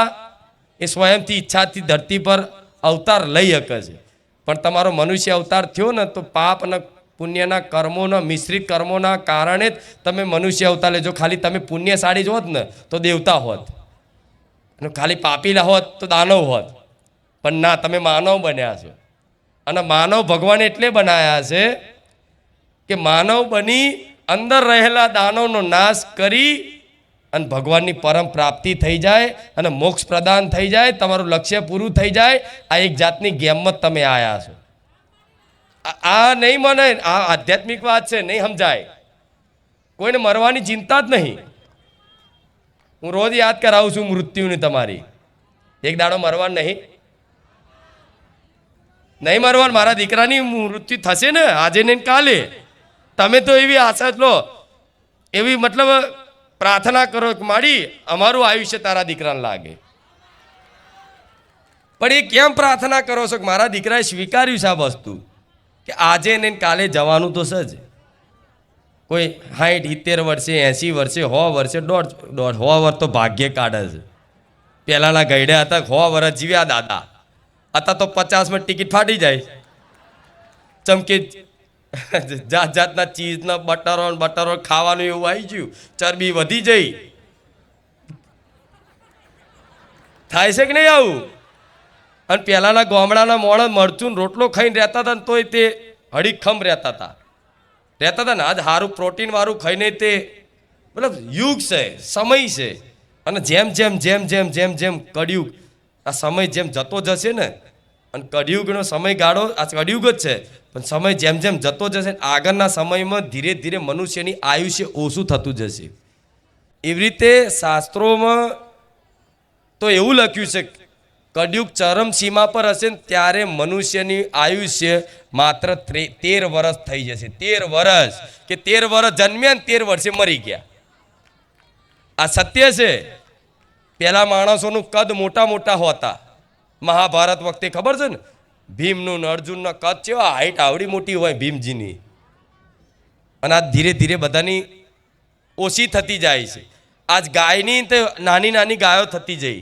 એ સ્વયંથી ઈચ્છાથી ધરતી પર અવતાર લઈ શકે છે. પણ તમારો મનુષ્ય અવતાર થયો ને તો પાપ અને પુણ્યના કર્મોના મિશ્રિત કર્મોના કારણે જ તમે મનુષ્ય અવતાર લેજો. ખાલી તમે પુણ્યશાળી જ હોત ને તો દેવતા હોત, અને ખાલી પાપીલા હોત તો દાનવ હોત. પણ ના, તમે માનવ બન્યા છો. અને માનવ ભગવાન એટલે બનાયા છે કે માનવ બની અંદર રહેલા દાનવનો નાશ કરી અને ભગવાનની પરમ પ્રાપ્તિ થઈ જાય અને મોક્ષ પ્રદાન થઈ જાય, તમારું લક્ષ્ય પૂરું થઈ જાય. આ એક જાતની ગેમમાં તમે આવ્યા છો. આ નહીં મને, આ આધ્યાત્મિક વાત છે, નહીં સમજાય. કોઈને મરવાની ચિંતા જ નહીં. હું રોજ યાદ કરાવું છું મૃત્યુને તમારી. એક દાડો મરવાનું નહીં મરવાનું. મારા દીકરાની મૃત્યુ થશે ને આજે ને કાલે. તમે તો એવી આશા જ લો, એવી મતલબ પ્રાર્થના કરો કે માડી અમારું આયુષ્ય તારા દીકરાને લાગે. પણ એ કેમ પ્રાર્થના કરો છો કે મારા દીકરાએ સ્વીકાર્યું છે આ વસ્તુ કે આજે ને કાલે જવાનું તો સજ. કોઈ 60 70 વર્ષે 80 વર્ષે 100 વર્ષે દોઢ 100 વર્ષ તો ભાગ્ય કાઢે છે. પહેલાંના ગયડા હતા 100 વર્ષ જીવ્યા દાદા, અત્યારે તો 50માં ટિકિટ ફાટી જાય. ચમકે જાત જાતના ચીઝના બટરો ખાવાનું એવું આવી ગયું, ચરબી વધી જઈ. થાય છે કે નહીં આવું? અને પહેલાંના ગામડાના મોણા મરચું રોટલો ખાઈને રહેતા હતા ને તોય તે હડીખમ રહેતા હતા ને આજ સારું પ્રોટીનવાળું ખાઈને તે મતલબ યુગ છે, સમય છે. અને જેમ જેમ જેમ જેમ જેમ જેમ કળિયુગ, આ સમય જેમ જતો જશે ને, અને કળિયુગનો સમયગાળો આ કળિયુગ જ છે, પણ સમય જેમ જેમ જતો જશે આગળના સમયમાં ધીરે ધીરે મનુષ્યની આયુષ્ય ઓછું થતું જશે. એવી રીતે શાસ્ત્રોમાં તો એવું લખ્યું છે કળિયુગ ચરમ સીમા પર હશે ને ત્યારે મનુષ્યની આયુષ્ય માત્ર 13 વર્ષ થઈ જશે. 13 વર્ષ કે 13 વર્ષ જન્મ્યા ને 13 વર્ષે મરી ગયા. આ સત્ય છે. પહેલા માણસોનું કદ મોટા મોટા હોતા. મહાભારત વખતે ખબર છે ને, ભીમનું ને અર્જુનના કદ કેવા હાઈટ આવડી મોટી હોય ભીમજીની. અને આ ધીરે ધીરે બધાની ઓછી થતી જાય છે. આજ ગાયની તે નાની નાની ગાયો થતી જઈ,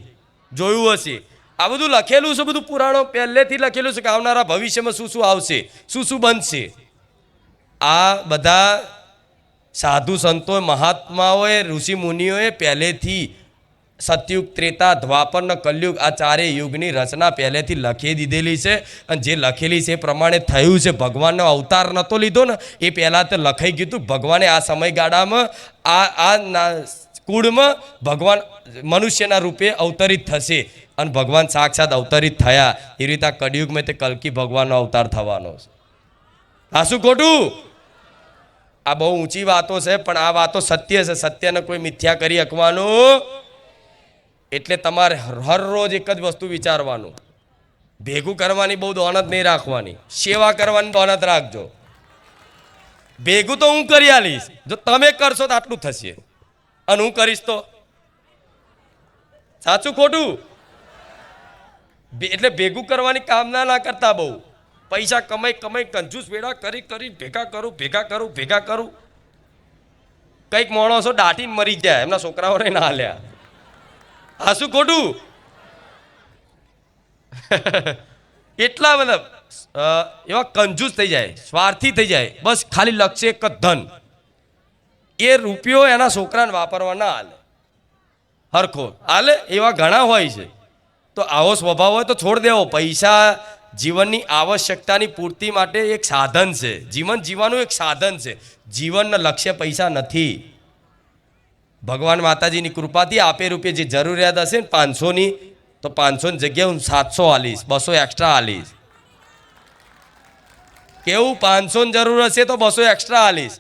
જોયું હશે. આ બધું લખેલું છે, બધું પુરાણો પહેલેથી લખેલું છે કે આવનારા ભવિષ્યમાં શું શું આવશે, શું શું બનશે. આ બધા સાધુ સંતોએ, મહાત્માઓએ, ઋષિ મુનિઓએ પહેલેથી સતયુગ, ત્રેતા, દ્વાપર ને કલયુગ આ ચારેય યુગની રચના પહેલેથી લખી દીધેલી છે. અને જે લખેલી છે એ પ્રમાણે થયું છે. ભગવાનનો અવતાર નહોતો લીધો ને, એ પહેલાં તો લખાઈ ગયું હતું. ભગવાને આ સમયગાળામાં આ કુળમાં ભગવાન મનુષ્યના રૂપે અવતરિત થશે અને ભગવાન સાક્ષાત અવતરિત થયા. એ રીતે આ કળિયુગમાં તે કલ્કી ભગવાનનો અવતાર થવાનો છે. આ શું ખોટું? આ બહુ ઊંચી વાતો છે, પણ આ વાતો સત્ય છે. સત્યને કોઈ મિથ્યા કરી શકવાનું. એટલે તમારે હર રોજ એક જ વસ્તુ વિચારવાનું, ભેગું કરવાની બહુ દોનત નહીં રાખવાની, સેવા કરવાની દોનત રાખજો. ભેગું તો હું કરી આલીશ, જો તમે કરશો તો આટલું થશે, અને હું કરીશ તો સાચું ખોટું? એટલે ભેગું કરવાની કામના ના કરતા, બહુ પૈસા કમાઈ કંજૂસ વેડા કરી ભેગા કરું. કંઈક માણસો દાટીને મરી જાય, એમના છોકરાઓને ના હાલ્યા. આ શું ખોટું? એટલા મતલબ એવા કંજૂસ થઈ જાય, સ્વાર્થી થઈ જાય, બસ ખાલી લક્ષ્ય એક જ ધન. એ રૂપિયો એના છોકરાને વાપરવા ના હાલે, હરખો હાલે એવા ઘણા હોય છે. તો આવો સ્વભાવ હોય તો છોડ દેવો. પૈસા જીવનની આવશ્યકતાની પૂર્તિ માટે એક સાધન છે. જીવન જીવવાનું એક સાધન છે. જીવનના લક્ષ્ય પૈસા નથી. ભગવાન માતાજીની કૃપાથી આપે રૂપિયા જે જરૂરિયાત હશે ને 500ની, તો 500ની જગ્યાએ હું 700 આલીશ, 200 એક્સ્ટ્રા આલીશ. કેવું? 500ની જરૂર હશે તો 200 એક્સ્ટ્રા આલીશ.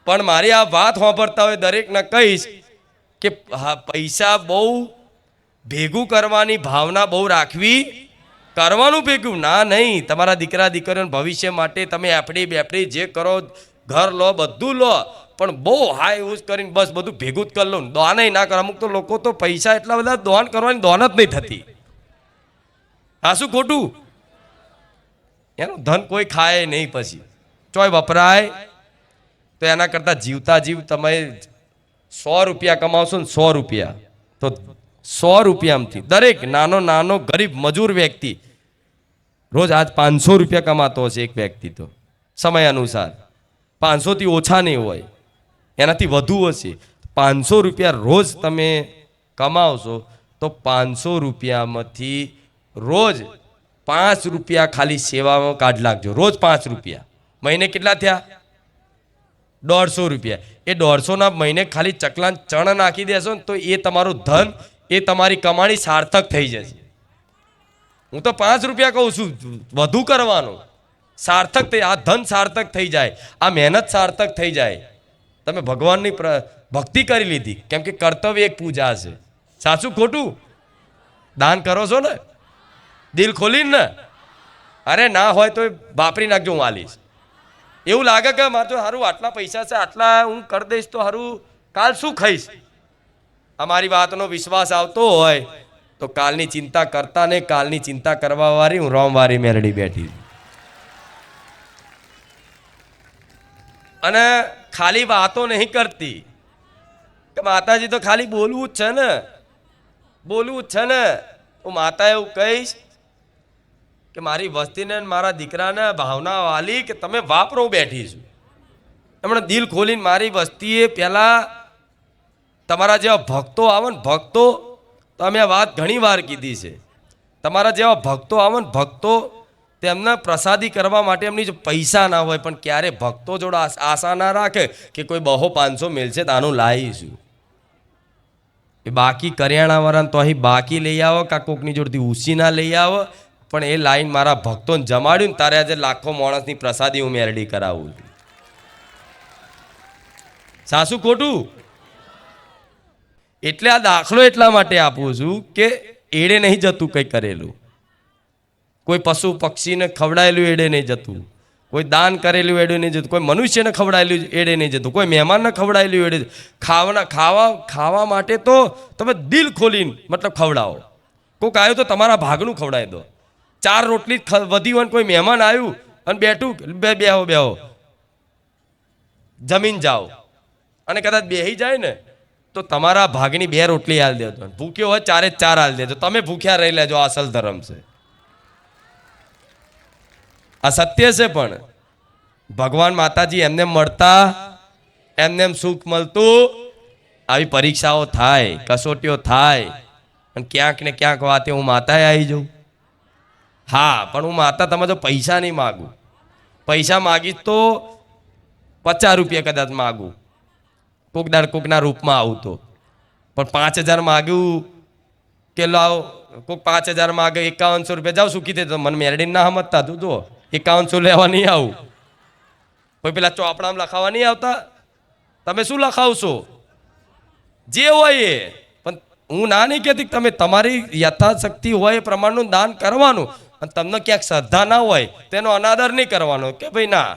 પણ મારી આ વાત સાંભળતા હોય દરેકને કહીશ કે હા, પૈસા બહુ ભેગું કરવાની ભાવના બહુ રાખવી. કરવાનું ભેગું ના નહીં. તમારા દીકરા દીકરીઓના ભવિષ્ય માટે તમે એફડી બેફડી જે કરો, ઘર લો, બધું લો, પણ બહુ હાઈ યુઝ કરીને બસ બધું ભેગું જ કરી લો. દોન ના કરો. અમુક તો લોકો તો પૈસા એટલા બધા દોન કરવાની દોન જ નહીં થતી. આ શું ખોટું? એનું ધન કોઈ ખાય નહીં, પછી ચોય વપરાય. તો એના કરતાં જીવતા જીવ તમે 100 રૂપિયા કમાવશો ને 100 રૂપિયા, તો 100 રૂપિયામાંથી દરેક નાનો ગરીબ મજૂર વ્યક્તિ રોજ આજ 500 રૂપિયા કમાતો હશે. એક વ્યક્તિ તો સમય અનુસાર 500થી ઓછા નહીં હોય, એનાથી વધુ હશે. 500 રૂપિયા રોજ તમે કમાવશો તો 500 રૂપિયામાંથી રોજ 5 રૂપિયા ખાલી સેવામાં કાઢ લાગજો. રોજ 5 રૂપિયા. મહિને કેટલા થયા? 150 રૂપિયા. એ 150ના મહિને ખાલી ચકલાન ચણ નાખી દેશો ને તો એ તમારું ધન, એ તમારી કમાણી સાર્થક થઈ જશે. હું તો 5 રૂપિયા કહું છું, વધુ કરવાનું. સાર્થક થઈ, આ ધન સાર્થક થઈ જાય, આ મહેનત સાર્થક થઈ જાય. તમે ભગવાનની ભક્તિ કરી લીધી, કેમ કે કર્તવ્ય એક પૂજા છે. સાચું ખોટું? દાન કરો છો ને દિલ ખોલીને ને? અરે ના હોય તો વાપરી નાખજો, હું આલીશ. એવું લાગે કે મારે તો સારું આટલા પૈસા છે, આટલા હું કરી દઈશ તો સારું, કાલ શું ખાઈશ? અમારી વાતનો વિશ્વાસ આવતો હોય તો કાલની ચિંતા કરતા ને, કાલની ચિંતા કરવા વાળી હું રોમવારી મેરડી બેઠી. અને ખાલી વાતો નહીં કરતી કે માતાજી તો ખાલી બોલવું જ છે ને, બોલવું જ છે ને. હું માતા એવું કહીશ કે મારી વસ્તીને મારા દીકરાને ભાવના વાલી કે તમે વાપરો બેઠી છું. એમણે દિલ ખોલીને મારી વસ્તીએ પહેલાં તમારા જેવા ભક્તો આવે ને ભક્તો, તો અમે આ વાત ઘણી વાર કીધી છે, તમારા જેવા ભક્તો આવે ને ભક્તો, તેમને પ્રસાદી કરવા માટે એમની જો પૈસા ના હોય પણ ક્યારે ભક્તો જોડે આશા ના રાખે કે કોઈ 200-500 મેળશે તો આનું લાવીશું. એ બાકી કરિયાણાવાળાને તો અહીં બાકી લઈ આવો, કાં કોકની જોડથી ઉસીના લઈ આવો, પણ એ લાઈન મારા ભક્તોને જમાડ્યું ને તારે આજે લાખો માણસની પ્રસાદી હું મેરડી કરાવું. સાસુ ખોટું? એટલે આ દાખલો એટલા માટે આપું છું કે એડે નહીં જતું કંઈ કરેલું, કોઈ પશુ પક્ષીને ખવડાયેલું એડે નહીં જતું, કોઈ દાન કરેલું એડે નહીં જતું, કોઈ મનુષ્યને ખવડાયેલું એડે નહીં જતું, કોઈ મહેમાનને ખવડાયેલું એડે. ખાવા માટે તો તમે દિલ ખોલીને મતલબ ખવડાવો. કોઈક આવ્યું તો તમારા ભાગનું ખવડાવી દો. 4 રોટલી વધી હોય, કોઈ મહેમાન આવ્યું અને બેઠું, બેહો જમીન જાઓ, અને કદાચ બેહી જાય ને તો તમારા ભાગની 2 રોટલી હાલ દેજો. ભૂખ્યો હોય 4 હાલ દેજો. તમે ભૂખ્યા રહી લેજો. આ અસલ ધર્મ છે, આ સત્ય છે. પણ ભગવાન માતાજી એમને મળતા, એમને સુખ મળતું, આવી પરીક્ષાઓ થાય, કસોટીઓ થાય, અને ક્યાંક ને ક્યાંક વાતે હું માતાએ આવી જાઉં. હા, પણ હું માતા તમે જો પૈસા નહીં માગું. પૈસા માગીશ તો 50 રૂપિયા કદાચ માગું, કોક દાડ કોકના રૂપમાં આવું તો. પણ 5000 માગ્યું કે લાવ, કોક 5000 માગે, 5100 રૂપિયા જાઓ સુખી થઈ. તો મને મેરડીને ના સમજતા તું જો 5100 લેવા નહીં આવું. કોઈ પેલા ચોપડામાં લખાવા નહીં આવતા. તમે શું લખાવશો? જે હોય એ. પણ હું ના નહીં કહેતી કે તમે તમારી યથાશક્તિ હોય એ પ્રમાણનું દાન કરવાનું. અને તમને ક્યાંક શ્રદ્ધા ના હોય તેનો અનાદર નહીં કરવાનો કે ભાઈ ના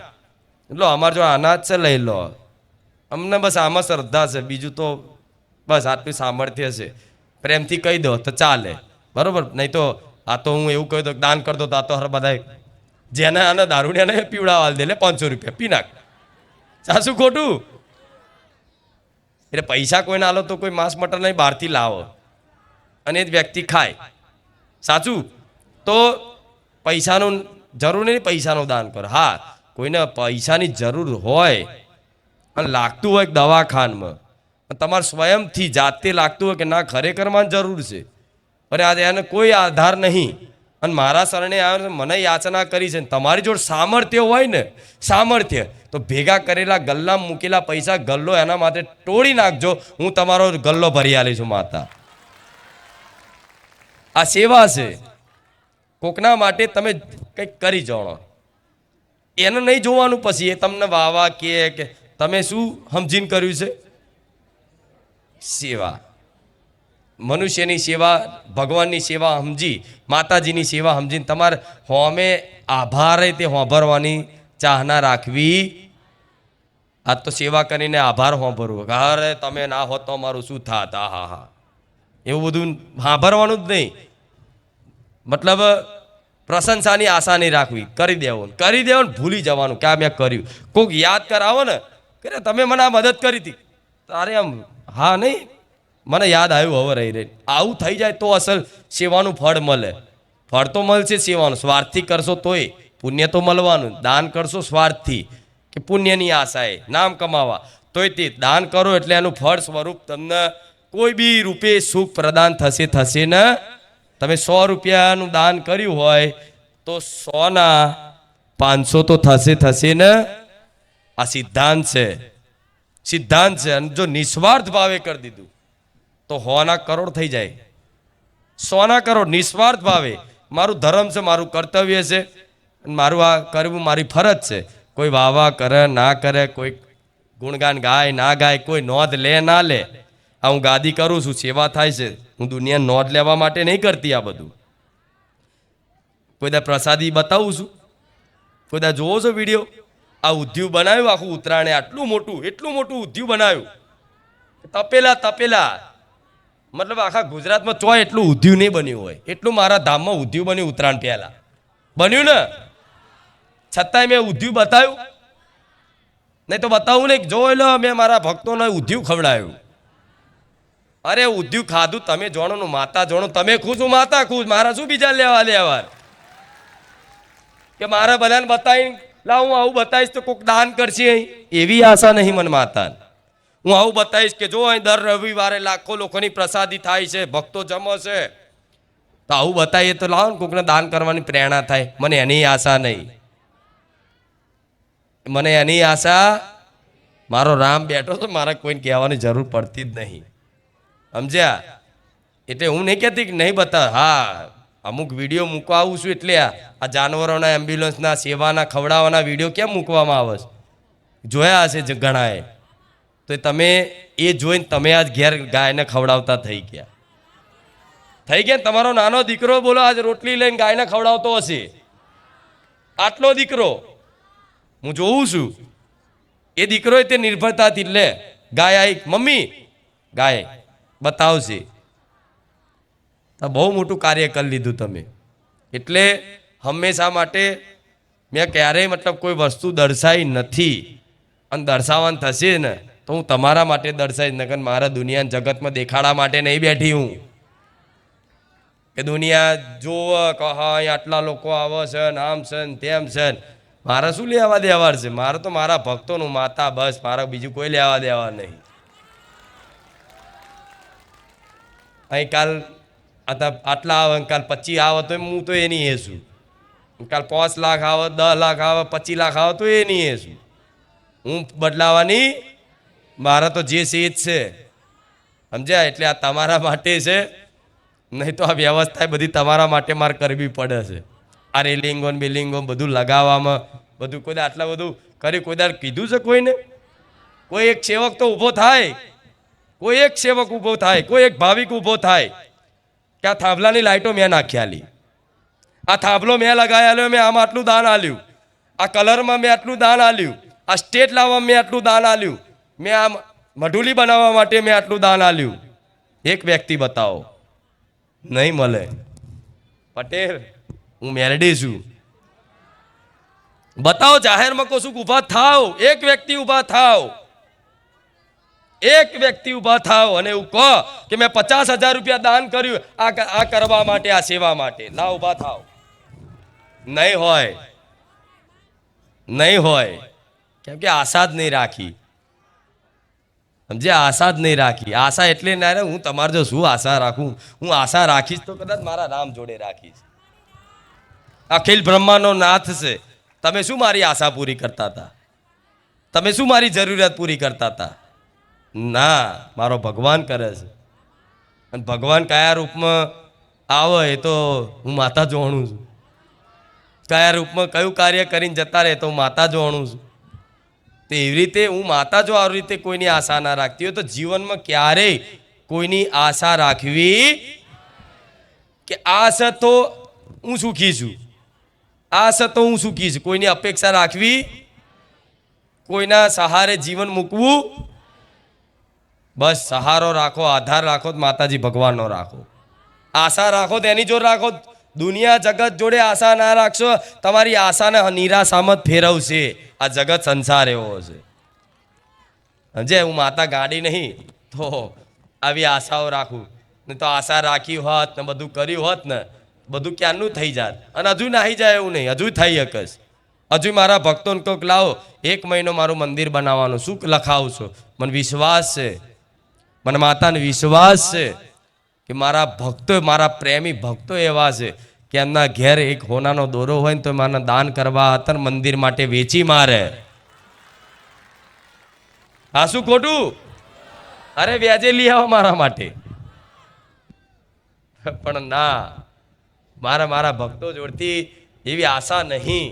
લો અમારે જો અનાજ છે લઈ લો, અમને બસ આમાં શ્રદ્ધા છે, બીજું તો બસ આટલું સામર્થ્ય છે, પ્રેમથી કહી દો તો ચાલે, બરાબર. નહીં તો આ તો હું એવું કહી દઉં દાન કરતો તો આ તો હર બધા જેને આને દારૂડિયાને પીવડાવા દે લે 500 રૂપિયા પી નાખ. સાસુ ખોટું? એટલે પૈસા કોઈને આલો તો કોઈ માંસ મટન નહીં બહારથી લાવો અને એ જ વ્યક્તિ ખાય. સાચું? તો પૈસાનું જરૂર નહીં, પૈસાનું દાન કરો. હા, કોઈને પૈસાની જરૂર હોય અને લાગતું હોય દવાખાનમાં, તમારે સ્વયંથી જાતે લાગતું હોય કે ના ખરેખરમાં જરૂર છે, અરે આજે એને કોઈ આધાર નહીં અને મારા શરણે આવે મને યાચના કરી છે, તમારી જોડે સામર્થ્ય હોય ને, સામર્થ્ય તો ભેગા કરેલા ગલ્લા મૂકેલા પૈસા ગલ્લો એના માટે તોડી નાખજો, હું તમારો ગલ્લો ભરી આલી છું માતા. આ સેવા છે. કોકના માટે તમે કંઈક કરી જાણો, એને નહીં જોવાનું પછી એ તમને વાવા કે તમે શું સમજીને કર્યું છે. સેવા, મનુષ્યની સેવા, ભગવાનની સેવા સમજી, માતાજીની સેવા સમજીને તમારે હોમે આભાર તે હોંભરવાની ચાહના રાખવી. આજ તો સેવા કરીને આભાર હોંભરવું, અરે તમે ના હોત તો મારું શું થાત, હા એવું બધું સાંભળવાનું જ નહીં. મતલબ પ્રશંસાની આશા નહીં રાખવી, કરી દેવાનું ભૂલી જવાનું કે આ મેં કર્યું. કોઈક યાદ કરાવો ને કે તમે મને આ મદદ કરી હતી, તારે આમ હા નહીં મને યાદ આવ્યું હવે રહી આવું થઈ જાય તો અસલ સેવાનું ફળ મળે. ફળ તો મળશે સેવાનું, સ્વાર્થથી કરશો તોય પુણ્ય તો મળવાનું. દાન કરશો સ્વાર્થથી કે પુણ્યની આશાએ નામ કમાવા, તોય તે દાન કરો એટલે એનું ફળ સ્વરૂપ તમને કોઈ બી રૂપે સુખ પ્રદાન થશે ને. તમે 100 રૂપિયાનું દાન કર્યું હોય તો 100ના 500 તો થશે ને. આ સિદ્ધાંત છે. અને જો નિસ્વાર્થ ભાવે કરી દીધું તો 100ના કરોડ થઈ જાય. 100ના કરોડ નિસ્વાર્થ ભાવે. મારું ધર્મ છે, મારું કર્તવ્ય છે, મારું આ કરવું મારી ફરજ છે. કોઈ વાવા કરે ના કરે, કોઈ ગુણગાન ગાય ના ગાય, કોઈ નોંધ લે ના લે, આ હું ગાદી કરું છું, સેવા થાય છે, હું દુનિયા નોંધ લેવા માટે નહીં કરતી. આ બધું કોઈ દા પ્રસાદી બતાવું છું, કોઈ દા જોવો છો વિડીયો. આ ઉધ્યું બનાવ્યું આખું ઉત્તરાયણે, એટલું મોટું ઉધ્યું બનાવ્યું, તપેલા મતલબ આખા ગુજરાતમાં ચોય એટલું ઉધ્યું નહીં બન્યું હોય એટલું મારા ધામમાં ઉધ્યું બન્યું. ઉત્તરાયણ પહેલા બન્યું ને, છતાંય મેં ઉધ્યું બતાવ્યું. નહીં તો બતાવું ને, જોઈ લો મેં મારા ભક્તોને ઉધ્યું ખવડાયું. અરે ઉધ્યું ખાધું તમે જોણો નું માતા જોણો, તમે ખુશ હું માતા ખુશ, મારા શું બીજા લેવા કે મારે બધાને બતાવી લા હું આવું બતાવીશ તો કોઈક દાન કરશે, એવી આશા નહીં મને માતા. હું આવું બતાવીશ કે જો અહીં દર રવિવારે લાખો લોકોની પ્રસાદી થાય છે, ભક્તો જમો છે, તો આવું બતાવીએ તો લાવો ને કોઈકને દાન કરવાની પ્રેરણા થાય. મને એની આશા નહીં, મને એની આશા, મારો રામ બેઠો તો મારે કોઈને કહેવાની જરૂર પડતી જ નહીં, સમજ્યા? એટલે હું નહીં કહેતી કે નહીં બતા, હા અમુક વિડીયો મૂકવા આવું છું એટલે આ જાનવરોના એમ્બ્યુલન્સના સેવાના ખવડાવવાના વિડીયો કેમ મૂકવામાં આવે છે, જોયા હશે ઘણાએ, તો તમે એ જોઈને તમે આજ ઘેર ગાયને ખવડાવતા થઈ ગયા. તમારો નાનો દીકરો બોલો આજ રોટલી લઈને ગાયને ખવડાવતો હશે, આટલો દીકરો હું જોઉં છું. એ દીકરો તે નિર્ભરતાથી લે ગાય આવી, મમ્મી ગાય બતાવશે, તો બહુ મોટું કાર્ય કરી લીધું તમે. એટલે હંમેશા માટે મેં ક્યારેય મતલબ કોઈ વસ્તુ દર્શાવી નથી, અને દર્શાવવાનું થશે ને તો હું તમારા માટે દર્શાવીશ, નકર મારા દુનિયા જગતમાં દેખાડા માટે નહીં બેઠી હું કે દુનિયા જોવે કે હા અહીં આટલા લોકો આવે છે ને આમ છે ને તેમ છે ને. મારે શું લેવા દેવા છે, મારે તો મારા ભક્તોનું માતા, બસ મારે બીજું કોઈ લેવા દેવા નહીં. અહીં કાલ આટલા આવે, કાલ 25 આવે તો હું તો એની એ છું, કાલ 5 લાખ આવે, 10 લાખ આવે, 25 લાખ આવે તો એની એ છું. હું બદલાવાની, મારા તો જે છે એ જ છે, સમજ્યા? એટલે આ તમારા માટે છે, નહીં તો આ વ્યવસ્થા બધી તમારા માટે મારે કરવી પડે છે. આ રેલિંગો બિલિંગો બધું લગાવવામાં બધું કોઈ આટલા બધું કરી કોઈ દાડ કીધું છે કોઈને? કોઈ એક સેવક તો ઊભો થાય, કોઈ એક સેવક ઊભો થાય, કોઈ એક ભાવિક ઊભો થાય કે આ થાંભલાની લાઈટો મેં નાખી આલી, આ થાંભલો મેં લગાવેલો, મેં આમ આટલું દાન આલ્યું, આ કલરમાં મેં આટલું દાન આલ્યું, આ સ્ટેટ લાવવામાં મેં આટલું દાન આલ્યું, મેં આ મઢુલી બનાવવા માટે મેં આટલું દાન આલ્યું. એક વ્યક્તિ બતાવો, નહીં મળે. પટેલ હું મેરડી છું, બતાવો જાહેરમાં કશું ઊભા થાવ, એક વ્યક્તિ ઊભા થાવ, એક વ્યક્તિ ઊભા થાવ અને એવું કહો કે મેં 50,000 રૂપિયા દાન કર્યું આ કરવા માટે, આ સેવા માટે. ના ઊભા થાવ, નહીં હોય, નહીં હોય, કેમ કે આશા જ નહીં રાખી, સમજે? આશા જ નહીં રાખી. આશા એટલે ના રે હું તમારે જો શું આશા રાખું, હું આશા રાખીશ તો કદાચ મારા રામ જોડે રાખીશ. અખિલ બ્રહ્માંડનો નાથ છે, તમે શું મારી આશા પૂરી કરતા હતા? તમે શું મારી જરૂરિયાત પૂરી કરતા હતા? ના, મારો ભગવાન કરે છે. અને ભગવાન કયા રૂપમાં આવે એ તો હું માતા જોણું છું, કયા રૂપમાં કયું કાર્ય કરીને જતા રહે તો હું માતા જોણું છું. તો એવી રીતે હું માતા જો આવી રીતે કોઈની આશા ના રાખતી હોય તો જીવનમાં ક્યારેય કોઈની આશા રાખવી કે આ છે તો હું સુખી છું, આ છે તો હું સુખી છું, કોઈની અપેક્ષા રાખવી, કોઈના સહારે જીવન મૂકવું. બસ સહારો રાખો, આધાર રાખો માતાજી ભગવાનનો રાખો, આશા રાખો તો એની જોડે રાખો. દુનિયા જગત જોડે આશા ના રાખશો, તમારી આશાને નિરાશામાં જ ફેરવશે. આ જગત સંસાર એવો છે. સમજે? હું માતા ગાડી નહીં તો આવી આશાઓ રાખું, ને તો આશા રાખી હોત ને બધું કર્યું હોત ને બધું ક્યારનું થઈ જાત. અને હજુ નાહી જાય એવું નહીં, હજુ થઈ શકશ. હજુ મારા ભક્તોને કોઈક લાવો 1 મહિનો મારું મંદિર બનાવવાનું, શું લખાવશો? મને વિશ્વાસ છે, મને માતાને વિશ્વાસ છે કે મારા ભક્તો, મારા પ્રેમી ભક્તો એવા છે કે એમના ઘેર એક હોનાનો દોરો હોય ને તો મને દાન કરવા હતા, મંદિર માટે વેચી મારે. હા શું ખોટું? અરે વ્યાજે લઈ આવો મારા માટે. પણ ના, મારા ભક્તો જોડતી એવી આશા નહીં.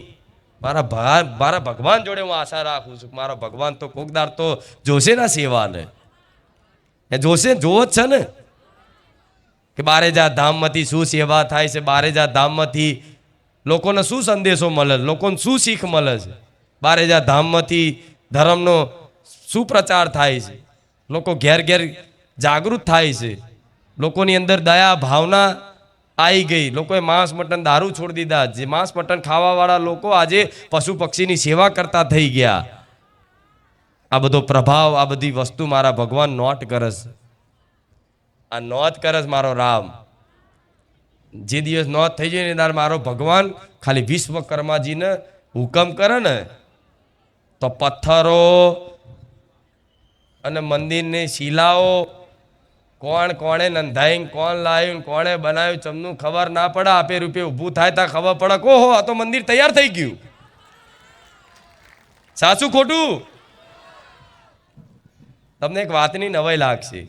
મારા ભગવાન જોડે હું આશા રાખું છું. મારો ભગવાન તો કોકદાર તો જોશે ના સેવાને, એ જોશે, જોવો જ છે ને કે બારેજા ધામમાંથી શું સેવા થાય છે, બારેજા ધામમાંથી લોકોને શું સંદેશો મળે છે, લોકોને શું શીખ મળે છે, બારેજા ધામમાંથી ધર્મનો શું પ્રચાર થાય છે, લોકો ઘેર ઘેર જાગૃત થાય છે, લોકોની અંદર દયા ભાવના આવી ગઈ, લોકોએ માંસ મટન દારૂ છોડી દીધા. જે માંસ મટન ખાવાવાળા લોકો આજે પશુ પક્ષીની સેવા કરતા થઈ ગયા. આ બધો પ્રભાવ, આ બધી વસ્તુ મારા ભગવાન નોટ કરસ. આ નોટ કરસ મારો રામ. જે દિવસ નોટ થઈ જાય ને ત્યારે મારો ભગવાન ખાલી વિશ્વકર્માજીને હુકમ કરે ને તો પથ્થરો અને મંદિરની શિલાઓ કોણ કોણે નંધાઈ, કોણ લાવ્યું, કોણે બનાવ્યું, ચમનું ખબર ના પડે. આપે રૂપે ઊભું થાય ત્યાં ખબર પડે કે ઓહો આ તો મંદિર તૈયાર થઈ ગયું. સાચું ખોટું? તમને એક વાતની નવાઈ લાગશે,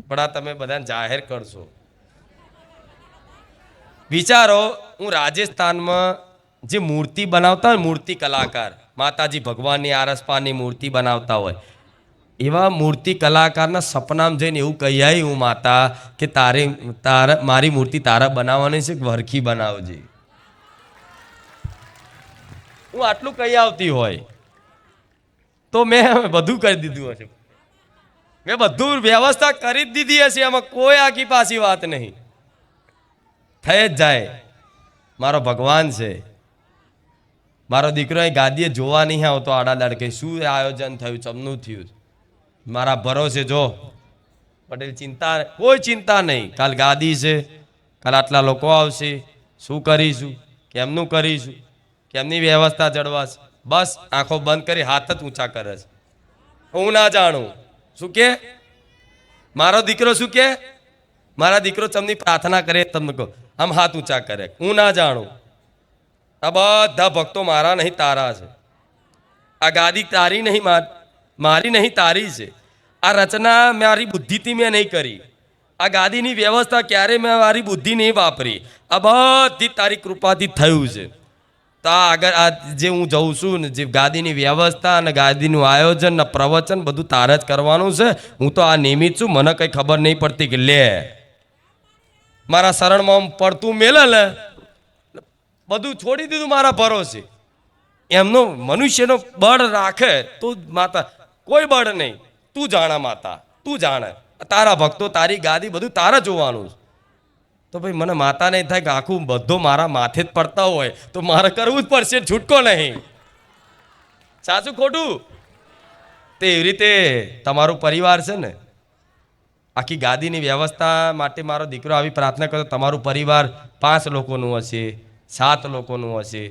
પણ આ તમે બધાને જાહેર કરશો. વિચારો, હું રાજસ્થાનમાં જે મૂર્તિ બનાવતા હોય, મૂર્તિ કલાકાર, માતાજી ભગવાનની આરસપાની મૂર્તિ બનાવતા હોય, એવા મૂર્તિ કલાકારના સપનામાં જઈને એવું કહી આવી હું માતા કે મારી મૂર્તિ તારા બનાવવાની છે, વરખી બનાવજે. હું આટલું કહી આવતી હોય તો મેં બધું કરી દીધું હશે, મેં બધું વ્યવસ્થા કરી જ દીધી હશે. એમાં કોઈ આખી પાછી વાત નહીં. થઈ જ જાય. મારો ભગવાન છે. મારો દીકરો અહીં ગાદીએ જોવા નહીં આવતો આડાદાડ કે શું આયોજન થયું, ચમનું થયું. મારા ભરોસે જો પટેલ ચિંતા, કોઈ ચિંતા નહીં. કાલ ગાદી છે, કાલ આટલા લોકો આવશે, શું કરીશું, કેમનું કરીશું, કેમની વ્યવસ્થા જળવાશે. બસ આંખો બંધ કરી હાથ જ ઊંચા કરે છે. હું ના જાણું શું કે મારો દીકરો શું કે મારા દીકરો ચમની પ્રાર્થના કરે તમને કહો આમ હાથ ઊંચા કરે. હું ના જાણું. આ બધા ભક્તો મારા નહીં તારા છે. આ ગાદી તારી નહીં, મારી નહીં તારી છે. આ રચના મારી બુદ્ધિથી મેં નહીં કરી. આ ગાદીની વ્યવસ્થા ક્યારે મેં મારી બુદ્ધિ નહીં વાપરી. આ બધી તારી કૃપાથી થયું છે. તો આગળ આ જે હું જઉં છું ને, જે ગાદીની વ્યવસ્થા અને ગાદીનું આયોજન ને પ્રવચન બધું તારે જ કરવાનું છે. હું તો આ નિમિત્ત છું. મને કંઈ ખબર નહીં પડતી કે લે મારા શરણમાં પડતું મેલે લે બધું છોડી દીધું મારા ભરોસે. એમનો મનુષ્યનો બળ રાખે તો માતા, કોઈ બળ નહીં. તું જાણે માતા, તું જાણે. તારા ભક્તો, તારી ગાદી બધું તારે જોવાનું. તો ભાઈ મને માતા નહીં થાય કે આખું બધો મારા માથે જ પડતા હોય તો મારે કરવું જ પડશે, છૂટકો નહીં. સાચું ખોટું? તે એવી રીતે તમારું પરિવાર છે ને, આખી ગાદીની વ્યવસ્થા માટે મારો દીકરો આવી પ્રાર્થના કરે. તમારું પરિવાર 5 લોકોનું હશે, 7 લોકોનું હશે.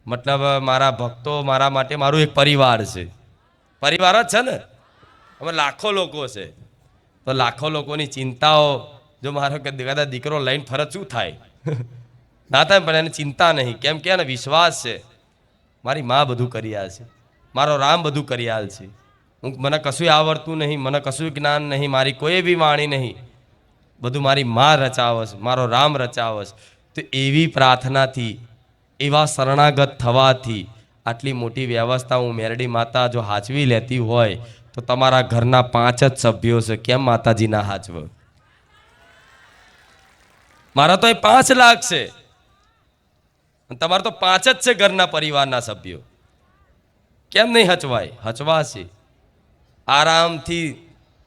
મતલબ મારા ભક્તો મારા માટે મારું એક પરિવાર છે. પરિવાર જ છે ને. અમે લાખો લોકો છે. તો લાખો લોકોની ચિંતાઓ જો મારો કદાચ દીકરો લઈને ફરજ શું થાય? ના થાય. પણ એને ચિંતા નહીં. કેમ કે એને વિશ્વાસ છે મારી મા બધું કરી આલ છે, મારો રામ બધું કરી આલ છે. મને કશું આવડતું નહીં, મને કશું જ્ઞાન નહીં, મારી કોઈ બી વાણી નહીં. બધું મારી મા રચાવશ, મારો રામ રચાવશ. તો એવી પ્રાર્થનાથી, એવા શરણાગત થવાથી આટલી મોટી વ્યવસ્થા હું મેરડી માતા જો હાચવી લેતી હોય તો તમારા ઘરના 5 જ સભ્યો છે, કેમ માતાજી ના હાચવ? મારા તો એ 5 લાખ છે, તમારે તો 5 જ છે ઘરના પરિવારના સભ્યો. કેમ નહીં હચવાય? હચવાશે. આરામથી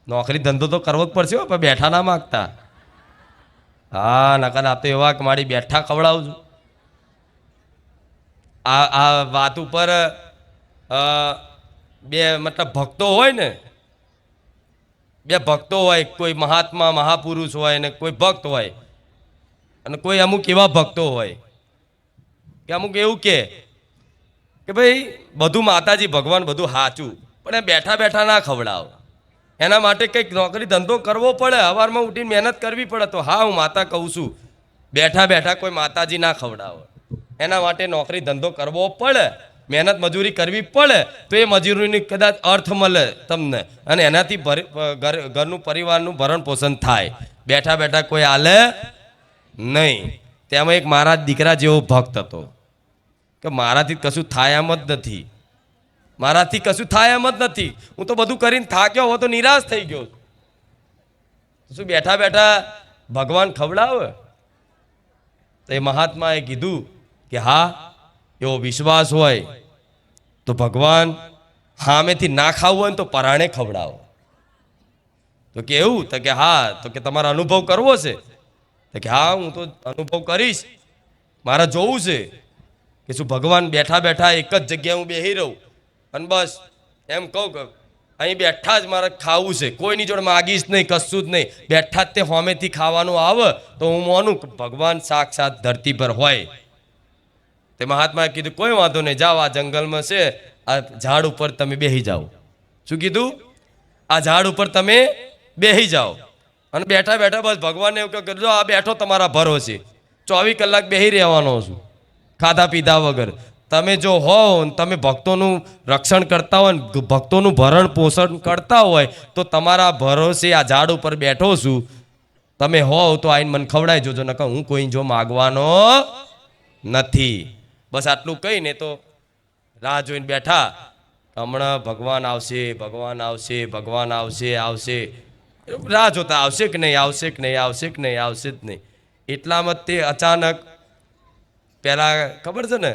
નોકરી ધંધો તો કરવો જ પડશે. પણ બેઠા ના માગતા. હા નકલ આપતો એવા કે મારી બેઠા ખવડાવું છું. આ વાત ઉપર બે મતલબ ભક્તો હોય ને, બે ભક્તો હોય, કોઈ મહાત્મા મહાપુરુષ હોય ને કોઈ ભક્ત હોય. અને કોઈ અમુક એવા ભક્તો હોય કે અમુક એવું કે ભાઈ બધું માતાજી ભગવાન બધું સાચું, પણ એ બેઠા બેઠા ના ખવડાવો. એના માટે કંઈક નોકરી ધંધો કરવો પડે, સવારમાં ઉઠીને મહેનત કરવી પડે. તો હા હું માતા કહું છું, બેઠા બેઠા કોઈ માતાજી ના ખવડાવો. એના માટે નોકરી ધંધો કરવો પડે, મહેનત મજૂરી કરવી પડે. તો એ મજૂરીની કદાચ અર્થ મળે તમને, અને એનાથી ઘરનું પરિવારનું ભરણ પોષણ થાય. બેઠા બેઠા કોઈ હાલે નહીં. તેમાં એક મારા દીકરા જેવો ભક્ત હતો કે મારાથી કશું થાય એમ જ નથી, મારાથી કશું થાય એમ જ નથી. હું તો બધું કરીને થાક્યો હો, તો નિરાશ થઈ ગયો. શું બેઠા બેઠા ભગવાન ખવડાવે? તો એ મહાત્માએ કીધું કે હા એવો વિશ્વાસ હોય તો ભગવાન સામેથી ના ખાવું હોય ને તો પરાણે ખવડાવો. તો કે એવું? તો કે હા. તો કે તમારે અનુભવ કરવો છે? તો કે હા હું તો અનુભવ કરીશ. મારે જોવું છે કે શું ભગવાન બેઠા બેઠા એક જ જગ્યાએ હું બેસી રહું અને બસ એમ કહું કે અહીં બેઠા જ મારે ખાવું છે, કોઈની જોડે માગીશ નહીં, કશું જ નહીં, બેઠા જ તે હોમેથી ખાવાનું આવે તો હું માનું કે ભગવાન સાક્ષાત ધરતી પર હોય. તે મહાત્માએ કીધું કોઈ વાંધો નહીં, જાઓ આ જંગલમાં છે, આ ઝાડ ઉપર તમે બેસી જાઓ. શું કીધું? આ ઝાડ ઉપર તમે બેસી જાઓ. અને બેઠા બેઠા બસ ભગવાનને એવું કહ્યું, જો આ બેઠો તમારા ભરોસે 24 કલાક બેસી રહેવાનો છું ખાધા પીધા વગર. તમે જો હો, તમે ભક્તોનું રક્ષણ કરતા હોય ને ભક્તોનું ભરણ પોષણ કરતા હોય તો તમારા ભરોસે આ ઝાડ ઉપર બેઠો છું. તમે હો તો આઈને મને ખવડાવી જોજો, નકર હું કોઈ જો માગવાનો નથી. બસ આટલું કહીને તો રાહ જોઈને બેઠા. હમણાં ભગવાન આવશે, ભગવાન આવશે, ભગવાન આવશે, આવશે, રાહ જોતા આવશે કે નહીં, આવશે કે નહીં, આવશે કે નહીં, આવશે જ નહીં. એટલામાં તે અચાનક પહેલાં ખબર છે ને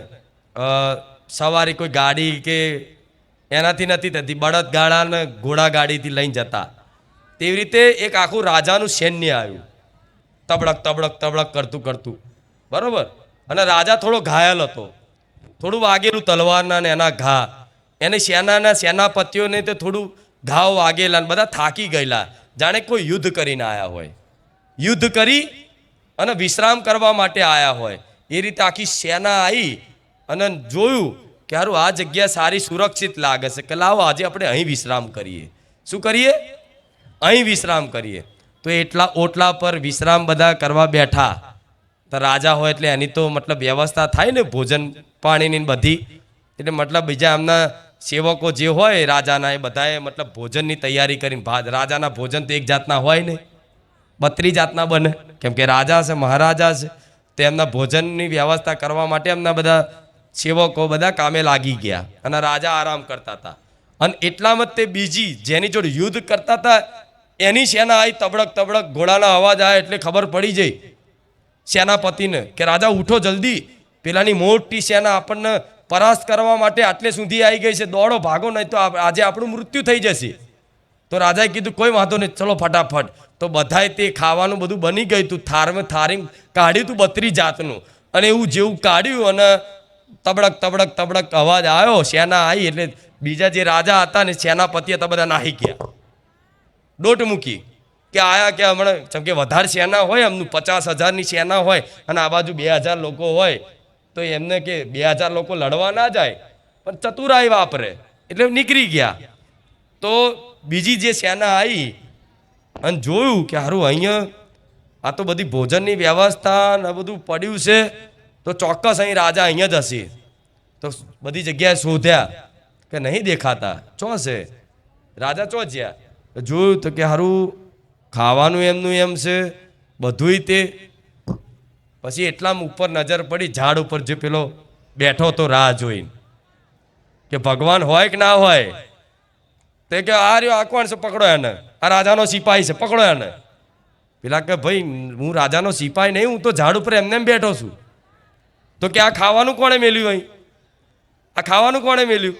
સવારે કોઈ ગાડી કે એનાથી નથી થતી, બળદ ગાડા ને ઘોડા ગાડીથી લઈને જતા. તેવી રીતે એક આખું રાજાનું સૈન્ય આવ્યું, તબડક તબડક તબડક કરતું કરતું, બરાબર. અને રાજા થોડો ઘાયલ હતો, થોડું વાગેલું તલવારના ને એના ઘા, એને સેનાપતિઓને તે થોડું ઘાવ વાગેલા, બધા થાકી ગયેલા, જાણે કોઈ યુદ્ધ કરીને આવ્યા હોય, યુદ્ધ કરી અને વિશ્રામ કરવા માટે આવ્યા હોય. એ રીતે આખી સેના આવી અને જોયું કે હારું આ જગ્યા સારી સુરક્ષિત લાગે છે, કે લાવો આજે આપણે અહીં વિશ્રામ કરીએ. શું કરીએ? અહીં વિશ્રામ કરીએ. તો એટલા ઓટલા પર વિશ્રામ બધા કરવા બેઠા. તો રાજા હોય એટલે એની તો મતલબ વ્યવસ્થા થાય ને, ભોજન પાણીની બધી. એટલે મતલબ બીજા એમના સેવકો જે હોય રાજાના, એ બધાએ મતલબ ભોજનની તૈયારી કરીને, રાજાના ભોજન તો એક જાતના હોય નહીં, 32 જાતના બને, કેમ કે રાજા છે, મહારાજા છે. તો એમના ભોજનની વ્યવસ્થા કરવા માટે એમના બધા સેવકો બધા કામે લાગી ગયા અને રાજા આરામ કરતા હતા. અને એટલામાં તે બીજી જેની જોડે યુદ્ધ કરતા હતા એની સેના આવી, તબડક તબડક ઘોડાના અવાજ આવે એટલે ખબર પડી જાય સેનાપતિને કે રાજા ઉઠો જલ્દી, પેલાની મોટી સેના આપણને પરાસ્ત કરવા માટે આટલે સુધી આવી ગઈ છે, દોડો ભાગો, નહીં તો આજે આપણું મૃત્યુ થઈ જશે. તો રાજાએ કીધું કોઈ વાંધો નહીં, ચલો ફટાફટ. તો બધાએ તે ખાવાનું બધું બની ગયું હતું, થારી કાઢ્યું હતું 32 જાતનું. અને એવું જેવું કાઢ્યું અને તબડક તબડક તબડક અવાજ આવ્યો, સેના આવી એટલે બીજા જે રાજા હતા ને સેનાપતિ હતા બધા નાહી ગયા, દોટ મૂકી કે આયા કે હમણાં. જેમ કે વધારે સેના હોય, એમનું 50,000ની સેના હોય અને આ બાજુ 2,000 લોકો હોય, તો એમને કે 2,000 લોકો લડવા ના જાય, પણ ચતુરાઈ વાપરે એટલે નીકળી ગયા. તો બીજી જે સેના આવી અને જોયું કે હારું અહીંયા આ તો બધી ભોજનની વ્યવસ્થા ને બધું પડ્યું છે, તો ચોક્કસ અહીં રાજા અહીંયા જ હશે. તો બધી જગ્યાએ શોધ્યા કે નહીં દેખાતા, ચો છે રાજા, ચો જ્યાં. જોયું તો કે હારું ખાવાનું એમનું એમ છે બધુંય તે. પછી એટલામાં ઉપર નજર પડી ઝાડ ઉપર જે પેલો બેઠો તો રાહ જોઈને કે ભગવાન હોય કે ના હોય. તે કે આ રહ્યો, આ કોણ છે, પકડો એને, આ રાજાનો સિપાહી છે, પકડો એને. પેલા કે ભાઈ હું રાજાનો સિપાહી નહીં, હું તો ઝાડ ઉપર એમને એમ બેઠો છું. તો કે આ ખાવાનું કોણે મેલ્યું અહીં, આ ખાવાનું કોણે મેલ્યું?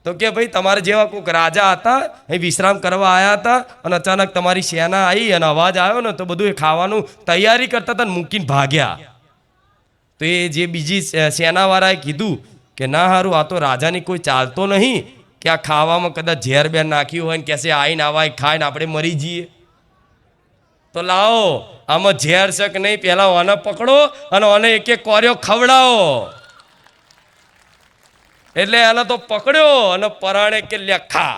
તો કે ભાઈ તમારે જેવા કોઈક રાજા હતા, અહીં વિશ્રામ કરવા આવ્યા હતા અને અચાનક તમારી સેના આવી અને અવાજ આવ્યો ને તો બધું એ ખાવાનું તૈયારી કરતા હતા ને મૂકીને ભાગ્યા. તો એ જે બીજી સેનાવાળાએ કીધું કે ના હારું, આ તો રાજાની કોઈ ચાલતો નહીં કે આ ખાવામાં કદાચ ઝેર બેર નાખ્યું હોય ને કહેશે આવીને આવાય ખાઈને આપણે મરી જઈએ. તો લાવો આમાં ઝેર છે કે નહીં, પહેલાં ઓને પકડો અને ઓને એક એક કોર્યો ખવડાવો. એટલે એને તો પકડ્યો અને પરાણે કે લે ખા,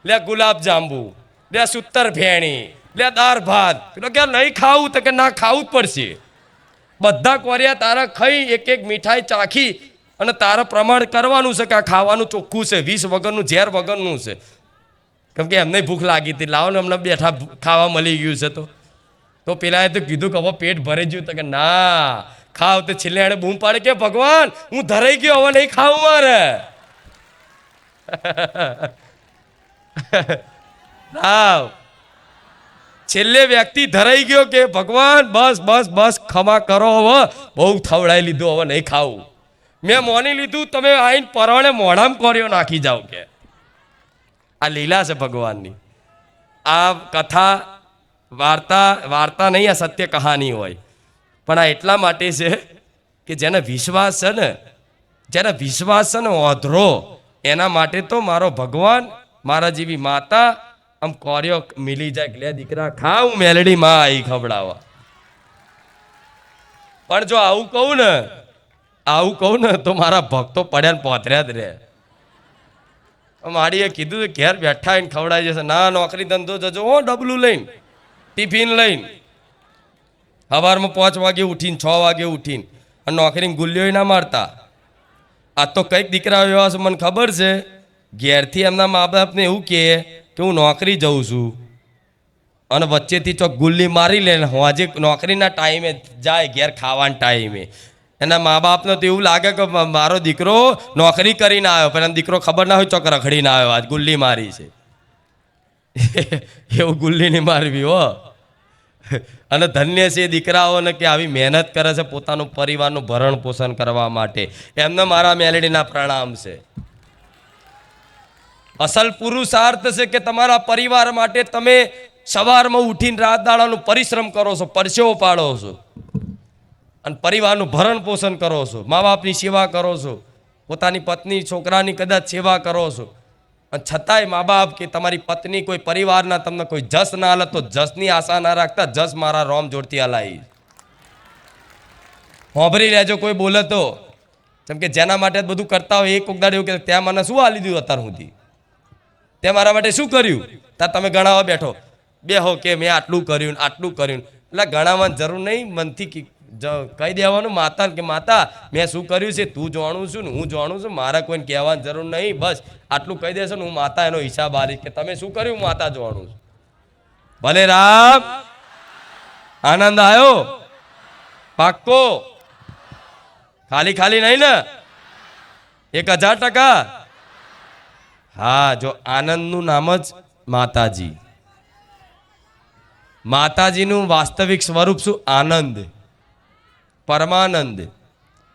લે ગુલાબ જાંબુ, લે સૂતર ભેણી, લે દાળ ભાત. પેલો કે નહીં ખાવું, તો કે ના ખાવું જ પડશે. બધા કોરિયા તારા ખાઈ એક એક મીઠાઈ ચાખી અને તારા પ્રમાણ કરવાનું છે કે આ ખાવાનું ચોખ્ખું છે, વિષ વગરનું, ઝેર વગરનું છે. કેમ કે એમને ભૂખ લાગી હતી, લાવો ને અમને બેઠા ખાવા મળી ગયું છે. તો પેલાએ તો કીધું કે હવે પેટ ભરાઈ ગયું, તો કે ના ખાવ. તો છેલ્લે એને બૂમ પાડે કે ભગવાન હું ધરાઈ ગયો, હવે નહીં ખાવું મારે. છેલ્લે વ્યક્તિ ધરાઈ ગયો કે ભગવાન બસ બસ બસ ખમા કરો, હવે બહુ થવડાઈ લીધું, હવે નહીં ખાવું. મેં મોની લીધું, તમે આઈને પરણે મોઢામાં કોર્યો નાખી જાઓ. કે આ લીલા છે ભગવાનની. આ કથા વાર્તા નહીં, આ સત્ય કહાની હોય. પણ આ એટલા માટે છે કે જેને વિશ્વાસ છે ને, જેને વિશ્વાસ છે ને ઓધરો, એના માટે તો મારો ભગવાન, મારા જેવી માતા આમ કોર્યો મિલી જાય કે લે દીકરા ખા, હું મેલડી માં આવી ખવડાવવા. પણ જો આવું કહું ને તો મારા ભક્તો પડ્યા ને પોતર્યા જ રહે. માડીએ કીધું ઘેર બેઠા આવીને ખવડાવી જશે. ના, નોકરી ધંધો જજો હો, ડબલું લઈને, ટિફિન લઈને. સવારમાં 5 વાગે ઉઠીને 6 વાગે ઉઠીને અને નોકરીમાં ગુલ્લીઓ ના મારતા. આ તો કંઈક દીકરાઓ એવા છે મને ખબર છે, ઘેરથી એમના મા બાપને એવું કહે કે હું નોકરી જઉં છું અને વચ્ચેથી ચોક ગુલ્લી મારી લે, હોજે નોકરીના ટાઈમે જાય ઘેર ખાવાના ટાઈમે. એના મા બાપને તો એવું લાગે કે મારો દીકરો નોકરી કરીને આવ્યો, પણ એનો દીકરો ખબર ના હોય ચોક રખડીને આવ્યો, આજ ગુલ્લી મારી છે. એવું ગુલ્લી નહીં મારવી હો. અને ધન્ય છે દીકરાઓને કે આવી મહેનત કરે છે પોતાનું પરિવારનું ભરણ પોષણ કરવા માટે. એમને મારા મેલડીના પ્રણામ છે. અસલ પુરુષાર્થ છે કે તમારા પરિવાર માટે તમે સવારમાં ઉઠીને રાત દાડાનું પરિશ્રમ કરો છો, પરસેવો પાડો છો અને પરિવારનું ભરણ પોષણ કરો છો, મા બાપની સેવા કરો છો, પોતાની પત્ની છોકરાની કદાચ સેવા કરો છો. અને છતાંય મા બાપ કે તમારી પત્ની કોઈ પરિવારના તમને કોઈ જસ ના હાલે તો જસની આશા ના રાખતા, જસ મારા રોમ જોડતી હલાવી. હોભરી લેજો કોઈ બોલે તો, જેમ કે જેના માટે બધું કરતા હોય એક ઉગદાડ એવું કે ત્યાં મને શું હાલી દીધું અત્યાર સુધી, તે મારા માટે શું કર્યું, ત્યાં તમે ગણાવવા બેઠો બેહો કે મેં આટલું કર્યું આટલું કર્યું. એટલે ગણાવવાની જરૂર નહીં, મનથી કહી દેવાનું માતા કે માતા મેં શું કર્યું છે તું જાણું છું ને હું જાણું છું, મારે કોઈને કહેવાની જરૂર નહીં. બસ આટલું કહી દેશો ને હું માતા એનો હિસાબ આલીશ કે તમે શું કર્યું, માતા જાણું છું. ભલે રામ. આનંદ આવ્યો? પાક્કો? ખાલી નહીં ને? 1000%? હા, જો આનંદનું નામ જ માતાજી. માતાજીનું વાસ્તવિક સ્વરૂપ શું? આનંદ, પરમાનંદ.